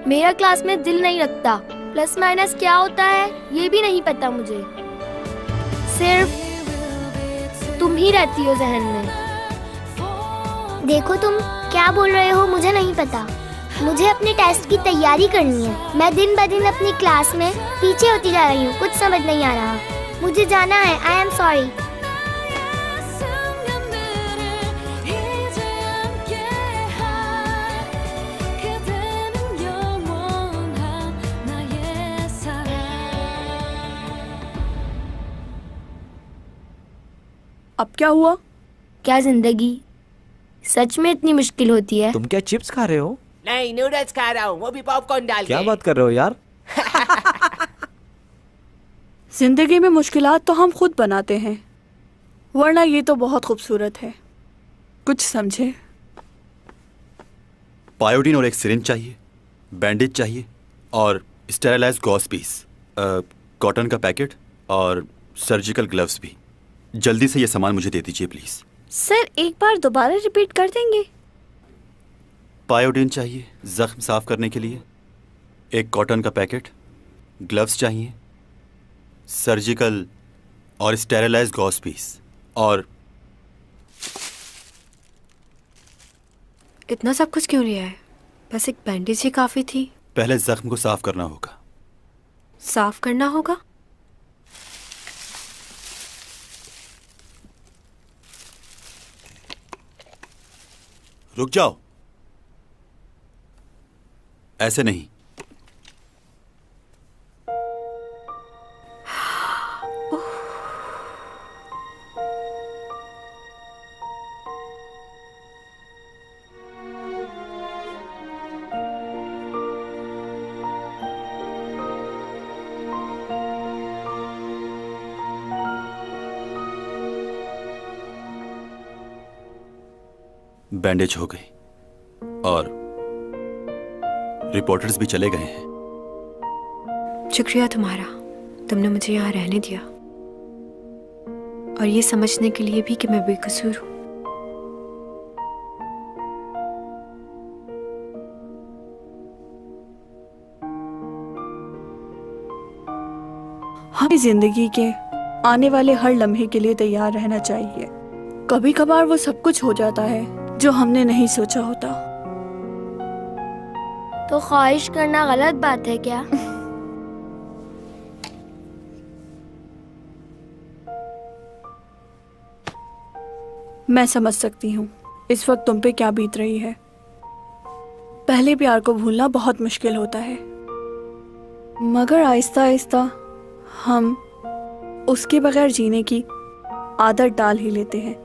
Speaker 9: मेरा क्लास में दिल नहीं लगता। प्लस माइनस क्या होता है ये भी नहीं पता मुझे। सिर्फ तुम ही रहती हो जहन में।
Speaker 21: देखो तुम क्या बोल रहे हो मुझे नहीं पता। मुझे अपने टेस्ट की तैयारी करनी है। मैं दिन ब दिन अपनी क्लास में पीछे होती जा रही हूँ। कुछ समझ नहीं आ रहा। मुझे जाना है। I am sorry.
Speaker 13: अब क्या हुआ?
Speaker 9: क्या जिंदगी सच में इतनी मुश्किल होती है?
Speaker 5: तुम क्या चिप्स खा रहे हो?
Speaker 20: नहीं, नूडल्स खा रहा हूँ, वो भी पॉपकॉर्न डाल के।
Speaker 5: क्या बात कर रहे हो यार?
Speaker 13: जिंदगी में मुश्किलात तो हम खुद बनाते हैं, वरना ये तो बहुत खूबसूरत है। कुछ समझे?
Speaker 3: पायोडीन और एक सिरिंज चाहिए, बैंडेज चाहिए और स्टेरिलाइज्ड गॉस पीस, कॉटन का पैकेट और सर्जिकल ग्लव्स भी। जल्दी से ये सामान मुझे दे दीजिए प्लीज।
Speaker 9: सर एक बार दोबारा रिपीट कर देंगे?
Speaker 3: पायोडीन चाहिए जख्म साफ करने के लिए, एक कॉटन का पैकेट, ग्लव्स चाहिए, सर्जिकल और स्टेरिलाइज्ड गॉस पीस और
Speaker 1: इतना सब कुछ क्यों लिया है? बस एक बैंडेज ही काफी थी।
Speaker 3: पहले जख्म को साफ करना होगा।
Speaker 1: साफ करना होगा?
Speaker 3: रुक जाओ, ऐसे नहीं। बैंडेज हो गई और रिपोर्टर्स भी चले गए हैं।
Speaker 1: शुक्रिया तुम्हारा, तुमने मुझे यहाँ रहने दिया और ये समझने के लिए भी कि मैं बेकसूर हूँ।
Speaker 13: हमें जिंदगी के आने वाले हर लम्हे के लिए तैयार रहना चाहिए। कभी कभार वो सब कुछ हो जाता है जो हमने नहीं सोचा होता।
Speaker 21: तो ख्वाहिश करना गलत बात है क्या?
Speaker 13: मैं समझ सकती हूँ इस वक्त तुम पे क्या बीत रही है। पहले प्यार को भूलना बहुत मुश्किल होता है, मगर आहिस्ता आहिस्ता हम उसके बगैर जीने की आदत डाल ही लेते हैं।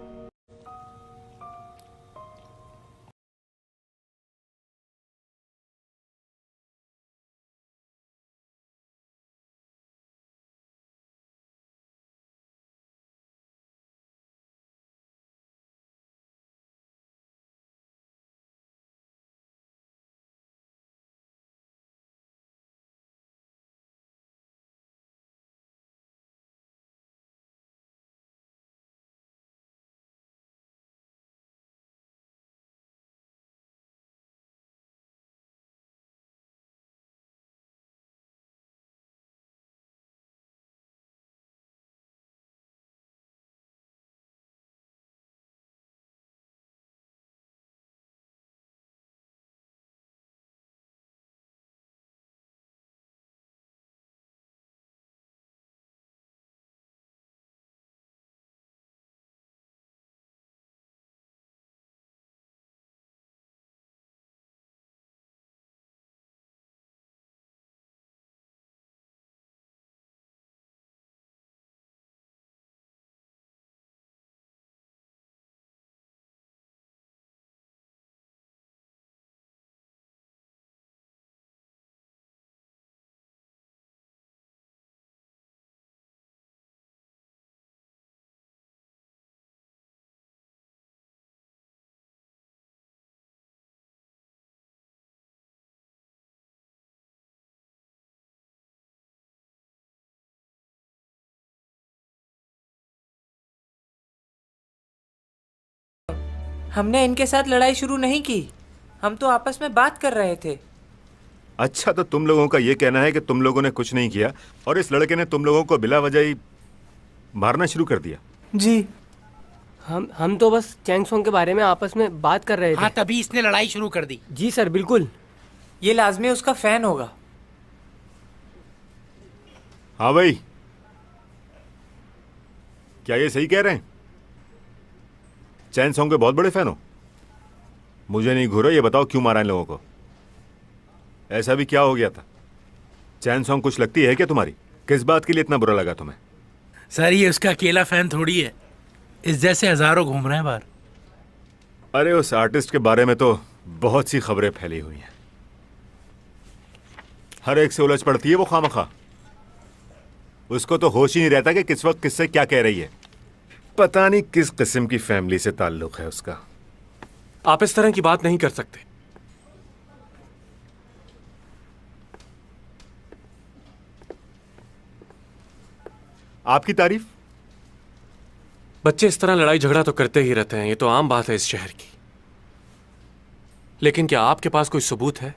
Speaker 4: हमने इनके साथ लड़ाई शुरू नहीं की, हम तो आपस में बात कर रहे थे।
Speaker 11: अच्छा, तो तुम लोगों का ये कहना है कि तुम लोगों ने कुछ नहीं किया और इस लड़के ने तुम लोगों को बिला वजह ही मारना शुरू कर दिया?
Speaker 4: जी,
Speaker 2: हम तो बस चैंग सॉन्ग के बारे में आपस में बात कर रहे थे।
Speaker 22: हाँ, तभी इसने लड़ाई शुरू कर दी।
Speaker 2: जी सर, बिल्कुल।
Speaker 4: ये लाजमी उसका फैन होगा।
Speaker 11: हाँ भाई, क्या ये सही कह रहे हैं? चैन सॉन्ग के बहुत बड़े फैन हो? मुझे नहीं घूरा, ये बताओ क्यों मारा इन लोगों को? ऐसा भी क्या हो गया था? चैन सॉन्ग कुछ लगती है क्या तुम्हारी? किस बात के लिए इतना बुरा लगा तुम्हें?
Speaker 22: सर, ये उसका अकेला फैन थोड़ी है, इस जैसे हजारों घूम रहे हैं बाहर।
Speaker 11: अरे उस आर्टिस्ट के बारे में तो बहुत सी खबरें फैली हुई हैं, हर एक से उलझ पड़ती है वो खामखा। उसको तो होश ही नहीं रहता कि किस वक्त किससे क्या कह रही है। पता नहीं किस किस्म की फैमिली से ताल्लुक है उसका।
Speaker 10: आप इस तरह की बात नहीं कर सकते।
Speaker 11: आपकी तारीफ?
Speaker 10: बच्चे इस तरह लड़ाई झगड़ा तो करते ही रहते हैं, ये तो आम बात है इस शहर की। लेकिन क्या आपके पास कोई सबूत है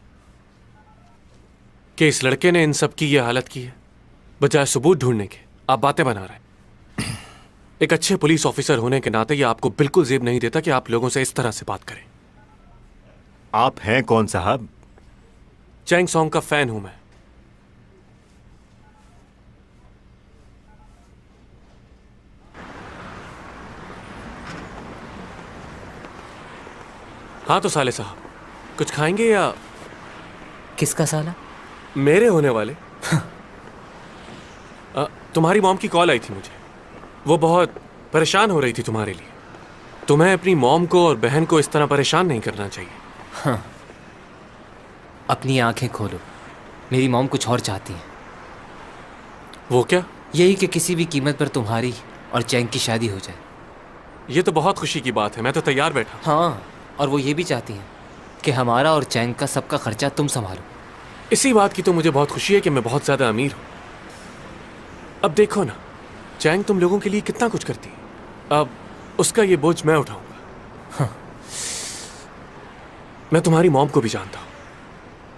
Speaker 10: कि इस लड़के ने इन सब की ये हालत की है? बजाय सबूत ढूंढने के आप बातें बना रहे हैं। एक अच्छे पुलिस ऑफिसर होने के नाते ये आपको बिल्कुल जेब नहीं देता कि आप लोगों से इस तरह से बात करें।
Speaker 11: आप हैं कौन साहब?
Speaker 10: चैंग सॉन्ग का फैन हूं मैं। हाँ तो साले साहब, कुछ खाएंगे या?
Speaker 4: किसका साला?
Speaker 10: मेरे होने वाले। तुम्हारी मॉम की कॉल आई थी मुझे, वो बहुत परेशान हो रही थी तुम्हारे लिए। तुम्हें अपनी मॉम को और बहन को इस तरह परेशान नहीं करना चाहिए।
Speaker 4: हाँ, अपनी आंखें खोलो, मेरी मॉम कुछ और चाहती है।
Speaker 10: वो क्या?
Speaker 4: यही कि किसी भी कीमत पर तुम्हारी और चैंग की शादी हो जाए।
Speaker 10: ये तो बहुत खुशी की बात है, मैं तो तैयार बैठा।
Speaker 4: हाँ, और वो ये भी चाहती हैं कि हमारा और चैंग का सबका खर्चा तुम संभालो।
Speaker 10: इसी बात की तो मुझे बहुत खुशी है कि मैं बहुत ज्यादा अमीर हूं। अब देखो ना, चैंग तुम लोगों के लिए कितना कुछ करती है, अब उसका ये बोझ मैं उठाऊंगा। हाँ। मैं तुम्हारी मॉम को भी जानता हूं,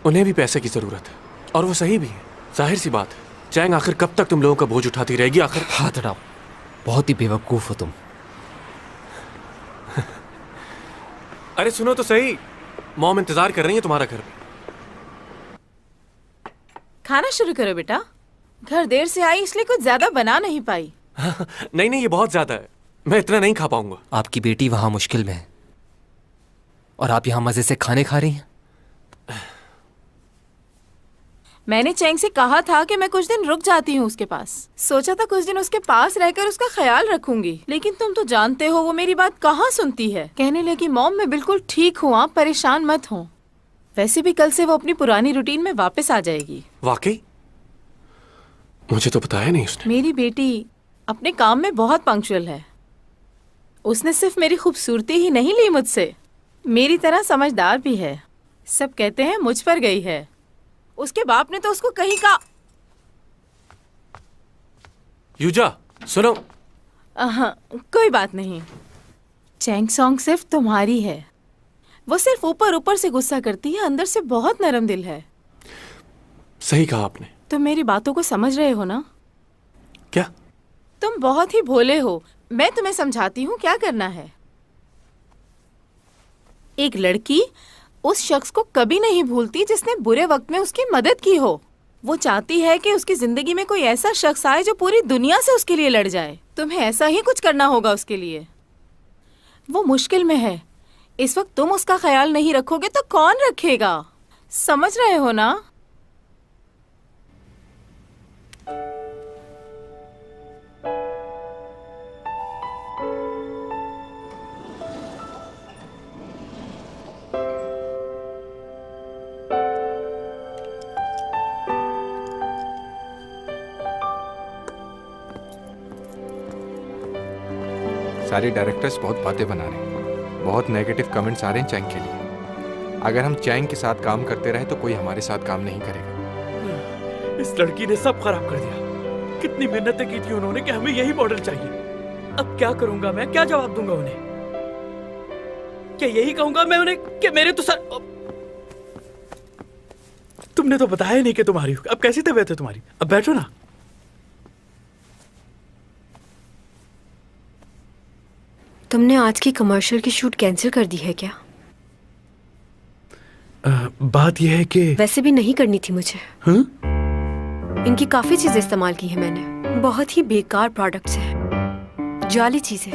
Speaker 10: उन्हें भी पैसे की जरूरत है, और वो सही भी है। जाहिर सी बात है, चैंग आखिर कब तक तुम लोगों का बोझ उठाती रहेगी? आखिर
Speaker 7: हाथ हटाओ, बहुत ही बेवकूफ हो तुम।
Speaker 10: अरे सुनो तो सही, मॉम इंतजार कर रही है तुम्हारा घर पे।
Speaker 12: खाना शुरू करो बेटा। घर देर से आई इसलिए कुछ ज्यादा बना नहीं पाई।
Speaker 10: नहीं नहीं, ये बहुत ज्यादा है, मैं इतना नहीं खा पाऊंगा।
Speaker 7: आपकी बेटी वहां मुश्किल में है और आप यहाँ मजे से खाने खा रही हैं।
Speaker 12: मैंने चैंग से कहा था कि मैं कुछ दिन रुक जाती हूँ उसके पास। सोचा था कुछ दिन उसके पास रहकर उसका ख्याल रखूंगी, लेकिन तुम तो जानते हो वो मेरी बात कहाँ सुनती है। कहने लगी मॉम मैं बिल्कुल ठीक हूँ, आप परेशान मत हो। वैसे भी कल से वो अपनी पुरानी रूटीन में वापस आ जाएगी।
Speaker 10: वाकई? मुझे तो बताया नहीं उसने।
Speaker 12: मेरी बेटी अपने काम में बहुत पंक्चुअल है। उसने सिर्फ मेरी खूबसूरती ही नहीं ली मुझसे, मेरी तरह समझदार भी है। सब कहते हैं मुझ पर गई है। उसके बाप ने तो उसको कहीं का।
Speaker 10: यूजा सुनो।
Speaker 12: कोई बात नहीं, चैंग सॉन्ग सिर्फ तुम्हारी है। वो सिर्फ ऊपर ऊपर से गुस्सा करती है, अंदर से बहुत नरम दिल है।
Speaker 10: सही कहा आपने।
Speaker 12: तुम मेरी बातों को समझ रहे हो ना?
Speaker 10: क्या?
Speaker 12: तुम बहुत ही भोले हो। मैं तुम्हें समझाती हूँ क्या करना है। एक लड़की उस शख्स को कभी नहीं भूलती जिसने बुरे वक्त में उसकी मदद की हो। वो चाहती है कि उसकी जिंदगी में कोई ऐसा शख्स आए जो पूरी दुनिया से उसके लिए लड़ जाए। तुम्हें ऐसा ही कुछ करना होगा उसके लिए। वो मुश्किल में है, इस वक्त तुम उसका ख्याल नहीं रखोगे तो कौन रखेगा? समझ रहे हो ना?
Speaker 23: सारे डायरेक्टर्स बहुत बातें बना रहे हैं, बहुत नेगेटिव कमेंट्स आ रहे हैं चैंग के लिए। अगर हम चैंग के साथ काम करते रहे तो कोई हमारे साथ काम नहीं करेगा।
Speaker 16: इस लड़की ने सब खराब कर दिया। कितनी मेहनतें की थी उन्होंने कि हमें यही मॉडल चाहिए। अब क्या करूंगा मैं? क्या जवाब दूंगा उन्हें? क्या यही कहूंगा मैं उन्हें कि मेरे तो सर। तुमने तो बताया नहीं कि तुम्हारी। अब कैसी तबीयत है तुम्हारी? अब बैठो ना।
Speaker 1: तुमने आज की कमर्शियल की शूट कैंसिल कर दी है क्या?
Speaker 16: बात यह है कि
Speaker 1: वैसे भी नहीं करनी थी मुझे। इनकी काफी चीजें इस्तेमाल की है मैंने, बहुत ही बेकार प्रोडक्ट्स हैं, जाली चीजें।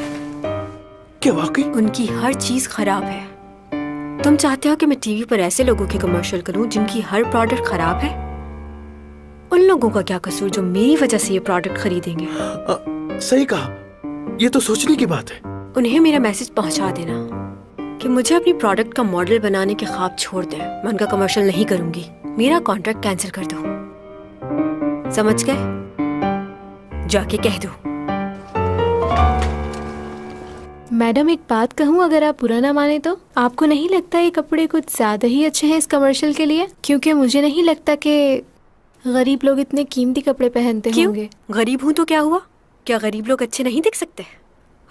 Speaker 16: क्या वाकई?
Speaker 1: उनकी हर चीज खराब है। तुम चाहते हो कि मैं टीवी पर ऐसे लोगों की कमर्शियल करूं जिनकी हर प्रोडक्ट खराब है? उन लोगों का क्या कसूर जो मेरी वजह से ये प्रोडक्ट खरीदेंगे?
Speaker 16: सही कहा, ये तो सोचने की बात है।
Speaker 1: उन्हें मेरा मैसेज पहुंचा देना कि मुझे अपनी प्रोडक्ट का मॉडल बनाने के ख्वाब छोड़ दें। मैं उनका कमर्शियल नहीं करूंगी, मेरा कॉन्ट्रैक्ट कैंसिल कर दो। समझ गए? जाके कह दो।
Speaker 9: मैडम एक बात कहूँ, अगर आप बुरा ना माने तो? आपको नहीं लगता ये कपड़े कुछ ज्यादा ही अच्छे हैं इस कमर्शियल के लिए? क्योंकि मुझे नहीं लगता कि गरीब लोग इतने कीमती कपड़े पहनते होंगे।
Speaker 1: गरीब हूँ तो क्या हुआ? क्या गरीब लोग अच्छे नहीं दिख सकते?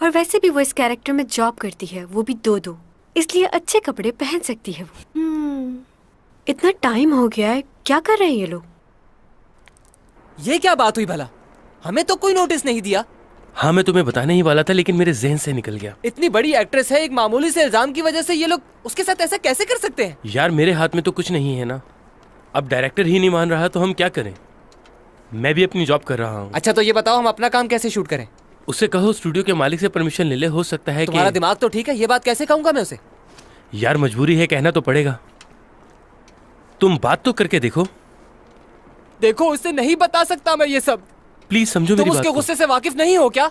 Speaker 1: और वैसे भी वो इस कैरेक्टर में जॉब करती है, वो भी 2-2, इसलिए अच्छे कपड़े पहन सकती है वो। इतना टाइम हो गया है, क्या कर रहे हैं ये लोग?
Speaker 7: ये क्या बात हुई भला? हमें तो कोई नोटिस नहीं दिया।
Speaker 18: हाँ, मैं तुम्हें बताने ही वाला था लेकिन मेरे जहन से निकल गया।
Speaker 7: इतनी बड़ी एक्ट्रेस है, एक मामूली से इल्जाम की वजह से ये लोग उसके साथ ऐसा कैसे कर सकते हैं?
Speaker 18: यार मेरे हाथ में तो कुछ नहीं है ना। अब डायरेक्टर ही नहीं मान रहा तो हम क्या करें? मैं भी अपनी जॉब कर रहा हूँ।
Speaker 7: अच्छा तो ये बताओ हम अपना काम कैसे शूट करें?
Speaker 18: उससे कहो स्टूडियो के मालिक से परमिशन ले ले, हो सकता है कि।
Speaker 7: तुम्हारा दिमाग तो ठीक है, ये बात कैसे कहूंगा मैं उसे?
Speaker 18: यार मजबूरी है, कहना तो पड़ेगा। तुम बात तो करके देखो।
Speaker 7: देखो उससे नहीं बता सकता मैं ये सब।
Speaker 18: प्लीज समझो मेरी बात।
Speaker 7: तुम उसके गुस्से से वाकिफ नहीं हो क्या?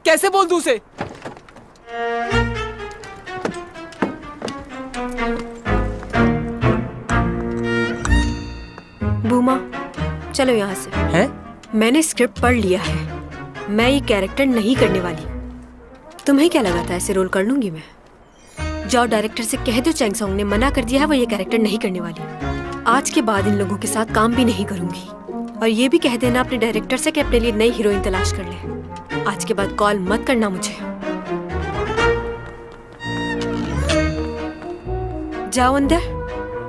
Speaker 7: कैसे बोल दूं उसे?
Speaker 1: बूमा चलो यहाँ से।
Speaker 7: हैं?
Speaker 1: मैंने स्क्रिप्ट पढ़ लिया है, मैं ये कैरेक्टर नहीं करने वाली। तुम्हें क्या लगा था ऐसे रोल कर लूंगी मैं? जाओ डायरेक्टर से कह दो चैंग सॉन्ग ने मना कर दिया है, वो ये कैरेक्टर नहीं करने वाली। आज के बाद इन लोगों के साथ काम भी नहीं करूंगी। और ये भी कह देना अपने डायरेक्टर से कि अपने लिए नई हीरोइन तलाश कर ले। आज के बाद कॉल मत करना मुझे। जाओ अंदर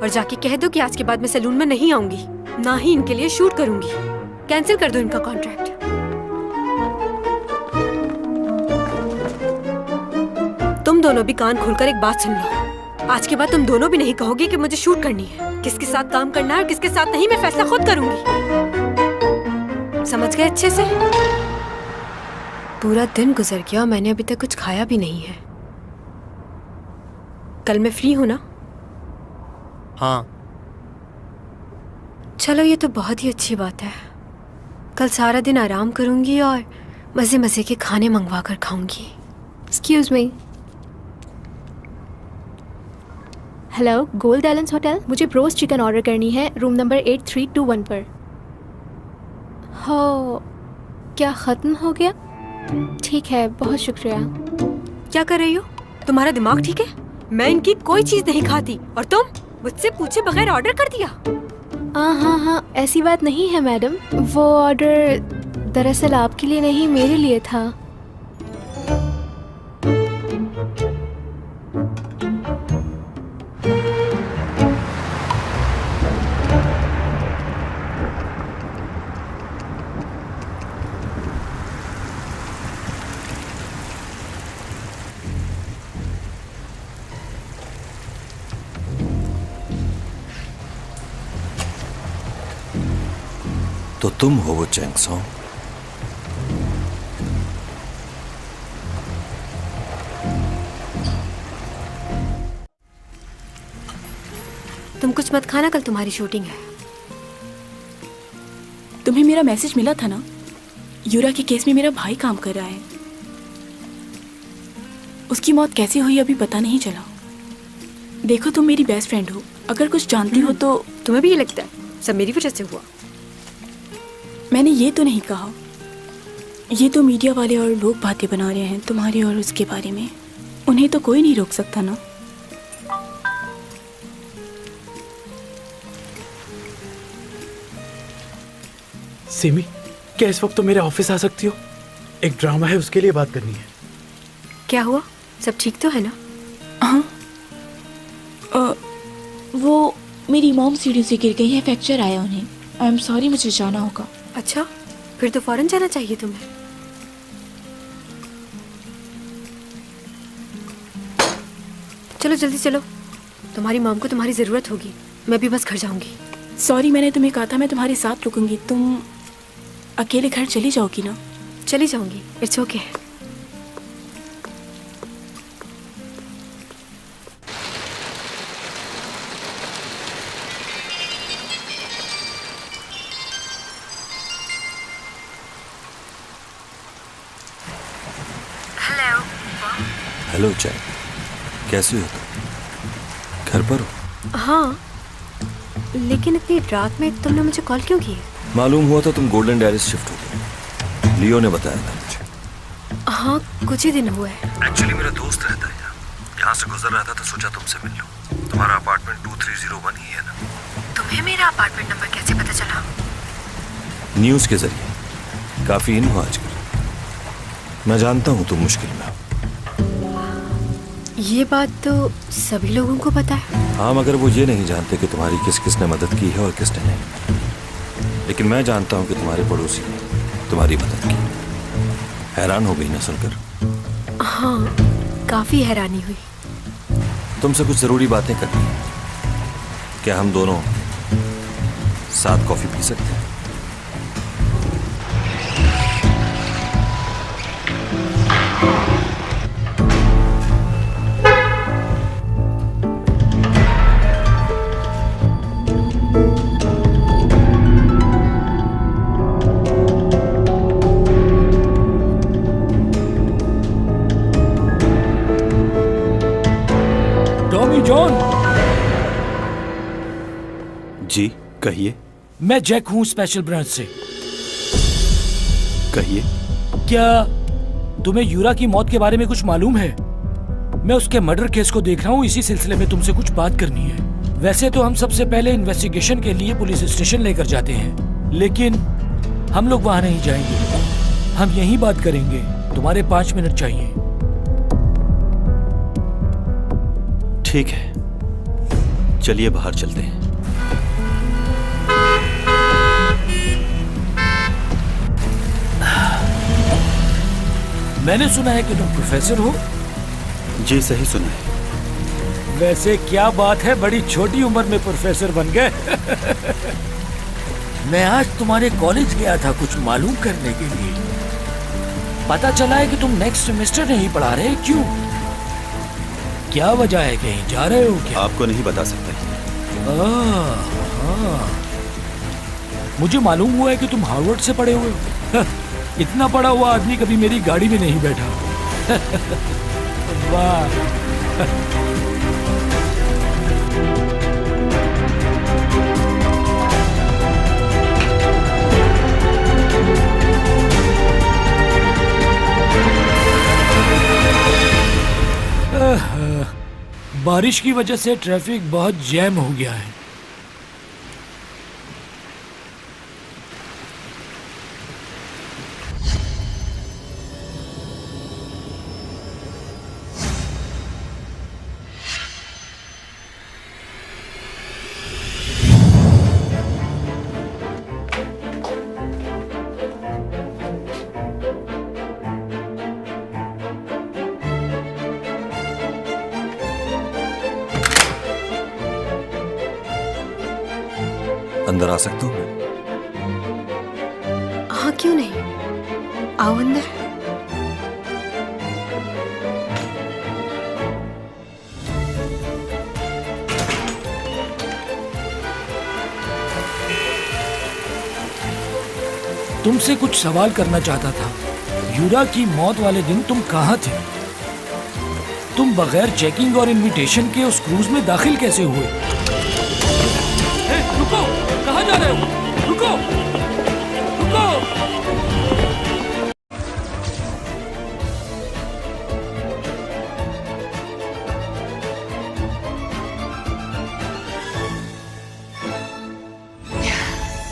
Speaker 1: और जाके कह दो कि आज के बाद मैं सैलून में नहीं आऊंगी, ना ही इनके लिए शूट करूंगी। कैंसिल कर दो इनका कॉन्ट्रैक्ट। तुम दोनों भी कान खोलकर एक बात सुन लो। आज के बाद तुम दोनों भी नहीं कहोगे कि मुझे शूट करनी है। किसके साथ काम करना है और किसके साथ नहीं, मैं फैसला खुद करूंगी। समझ गए अच्छे से? पूरा दिन गुजर गया, मैंने अभी तक कुछ खाया भी नहीं है। कल मैं फ्री हूं ना?
Speaker 7: हाँ।
Speaker 1: चलो ये तो बहुत ही अच्छी बात है। कल सारा दिन आराम करूंगी और मजे मजे के खाने मंगवा कर खाऊंगी। Excuse me.
Speaker 9: Hello, gold islands hotel. मुझे ब्रोस्ट चिकन ऑर्डर करनी है, रूम नंबर 8321 पर। हो, क्या ख़त्म हो गया? ठीक है, बहुत शुक्रिया।
Speaker 1: क्या कर रही हो? तुम्हारा दिमाग ठीक है? मैं इनकी कोई चीज नहीं खाती और तुम मुझसे पूछे बगैर ऑर्डर कर दिया।
Speaker 9: हाँ, ऐसी बात नहीं है मैडम। वो ऑर्डर दरअसल आपके लिए नहीं, मेरे लिए था।
Speaker 14: तो तुम हो वो चैंग सॉन्ग?
Speaker 1: तुम कुछ मत खाना, कल तुम्हारी शूटिंग है।
Speaker 19: तुम्हें मेरा मैसेज मिला था ना? यूरा के केस में मेरा भाई काम कर रहा है। उसकी मौत कैसे हुई अभी पता नहीं चला। देखो, तुम मेरी बेस्ट फ्रेंड हो, अगर कुछ जानती हो तो।
Speaker 1: तुम्हें भी ये लगता है सब मेरी वजह से हुआ?
Speaker 19: मैंने ये तो नहीं कहा। ये तो मीडिया वाले और लोग बातें बना रहे हैं तुम्हारे और उसके बारे में। उन्हें तो कोई नहीं रोक सकता ना।
Speaker 22: सिमी, क्या इस वक्त तो मेरे ऑफिस आ सकती हो? एक ड्रामा है, उसके लिए बात करनी है।
Speaker 1: क्या हुआ? सब ठीक तो है ना?
Speaker 19: हाँ, वो मेरी मॉम सीढ़ी से गिर गई है, फ्रैक्चर आया उन्हें। आई एम सॉरी, मुझे जाना होगा।
Speaker 1: अच्छा, फिर तो फौरन जाना चाहिए तुम्हें। चलो जल्दी चलो, तुम्हारी मॉम को तुम्हारी जरूरत होगी। मैं भी बस घर जाऊंगी।
Speaker 19: सॉरी, मैंने तुम्हें कहा था मैं तुम्हारे साथ रुकूंगी। तुम अकेले घर चली जाओगी ना?
Speaker 1: चली जाऊंगी, इट्स ओके।
Speaker 14: हेलो चैंग, कैसे हो तुम? घर पर हो?
Speaker 1: हाँ, लेकिन इतनी रात में तुमने मुझे कॉल क्यों की?
Speaker 14: मालूम हुआ था तुम गोल्डन डायरीज शिफ्ट हो गए। लियो ने बताया था मुझे।
Speaker 1: हाँ, कुछ ही दिन हुए।
Speaker 14: एक्चुअली मेरा दोस्त रहता है यहाँ से गुजर रहा था तो सोचा तुमसे मिल लूं। तुम्हारा अपार्टमेंट 2301 ही है ना?
Speaker 1: तुम्हें मेरा अपार्टमेंट नंबर कैसे पता चला?
Speaker 14: न्यूज के जरिए। काफी इन हो आजकल। मैं जानता हूँ तुम मुश्किल में हो।
Speaker 1: ये बात तो सभी लोगों को पता है।
Speaker 14: हाँ, मगर वो ये नहीं जानते कि तुम्हारी किस किस ने मदद की है और किसने नहीं। लेकिन मैं जानता हूँ कि तुम्हारे पड़ोसी ने तुम्हारी मदद की। हैरान हो गई ना सुनकर?
Speaker 1: हाँ, काफी हैरानी हुई।
Speaker 14: तुमसे कुछ जरूरी बातें करनी है। क्या हम दोनों साथ कॉफी पी सकते हैं? जी कहिए।
Speaker 16: मैं जैक हूँ स्पेशल ब्रांच से।
Speaker 14: कहिए।
Speaker 16: क्या तुम्हें यूरा की मौत के बारे में कुछ मालूम है? मैं उसके मर्डर केस को देख रहा हूँ, इसी सिलसिले में तुमसे कुछ बात करनी है। वैसे तो हम सबसे पहले इन्वेस्टिगेशन के लिए पुलिस स्टेशन लेकर जाते हैं, लेकिन हम लोग वहां नहीं जाएंगे। हम यहीं बात करेंगे। तुम्हारे 5 मिनट चाहिए।
Speaker 3: ठीक है, चलिए बाहर चलते हैं।
Speaker 16: मैंने सुना है कि तुम प्रोफेसर हो।
Speaker 3: जी सही सुना है।
Speaker 16: वैसे क्या बात है, बड़ी छोटी उम्र में प्रोफेसर बन गए। मैं आज तुम्हारे कॉलेज गया था कुछ मालूम करने के लिए। पता चला है कि तुम नेक्स्ट सेमेस्टर नहीं पढ़ा रहे। क्यों? क्या वजह है? कहीं जा रहे हो क्या?
Speaker 3: आपको नहीं बता सकता।
Speaker 16: मुझे मालूम हुआ है कि तुम हार्वर्ड से पढ़े हुए हो। इतना पढ़ा हुआ आदमी कभी मेरी गाड़ी में नहीं बैठा। वाह। बारिश की वजह से ट्रैफिक बहुत जैम हो गया है।
Speaker 14: अंदर आ सकता हूँ मैं?
Speaker 1: हाँ क्यों नहीं, आओ अंदर।
Speaker 16: तुमसे कुछ सवाल करना चाहता था। यूरा की मौत वाले दिन तुम कहाँ थे? तुम बगैर चेकिंग और इनविटेशन के उस क्रूज में दाखिल कैसे हुए? रुको, कहाँ जा रहे हो? रुको, रुको।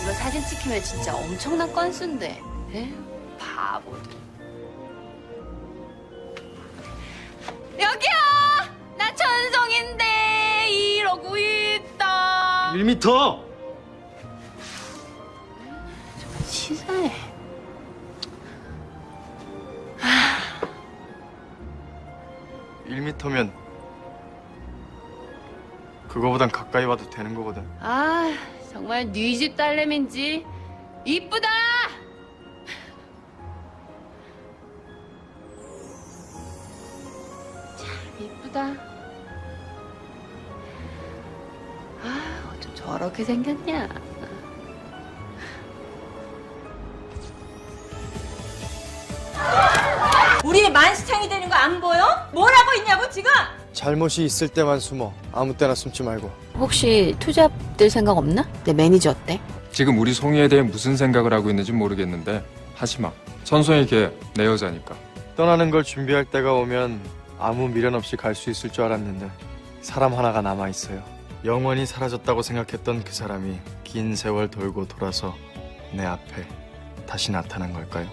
Speaker 8: 이거 사진 찍히면 진짜 엄청난 건수인데. 에휴, 바보들. 여기요! 나 천성인데 이러고 있다.
Speaker 15: 1m!
Speaker 8: 치사해.
Speaker 15: 1m면 그거보단 가까이 와도 되는 거거든.
Speaker 8: 아, 정말 네 집 딸내미인지 이쁘다. 참 이쁘다. 아, 어쩜 저렇게 생겼냐.
Speaker 17: 우리 만시창이 되는 거 안 보여? 뭘 하고 있냐고 지금?
Speaker 15: 잘못이 있을 때만 숨어. 아무 때나 숨지 말고.
Speaker 8: 혹시 투잡 될 생각 없나? 내 매니저 어때?
Speaker 23: 지금 우리 송이에 대해 무슨 생각을 하고 있는지 모르겠는데 하지 마. 천송이 걔 내 여자니까.
Speaker 15: 떠나는 걸 준비할 때가 오면 아무 미련 없이 갈 수 있을 줄 알았는데 사람 하나가 남아 있어요. 영원히 사라졌다고 생각했던 그 사람이 긴 세월 돌고 돌아서 내 앞에 다시 나타난 걸까요?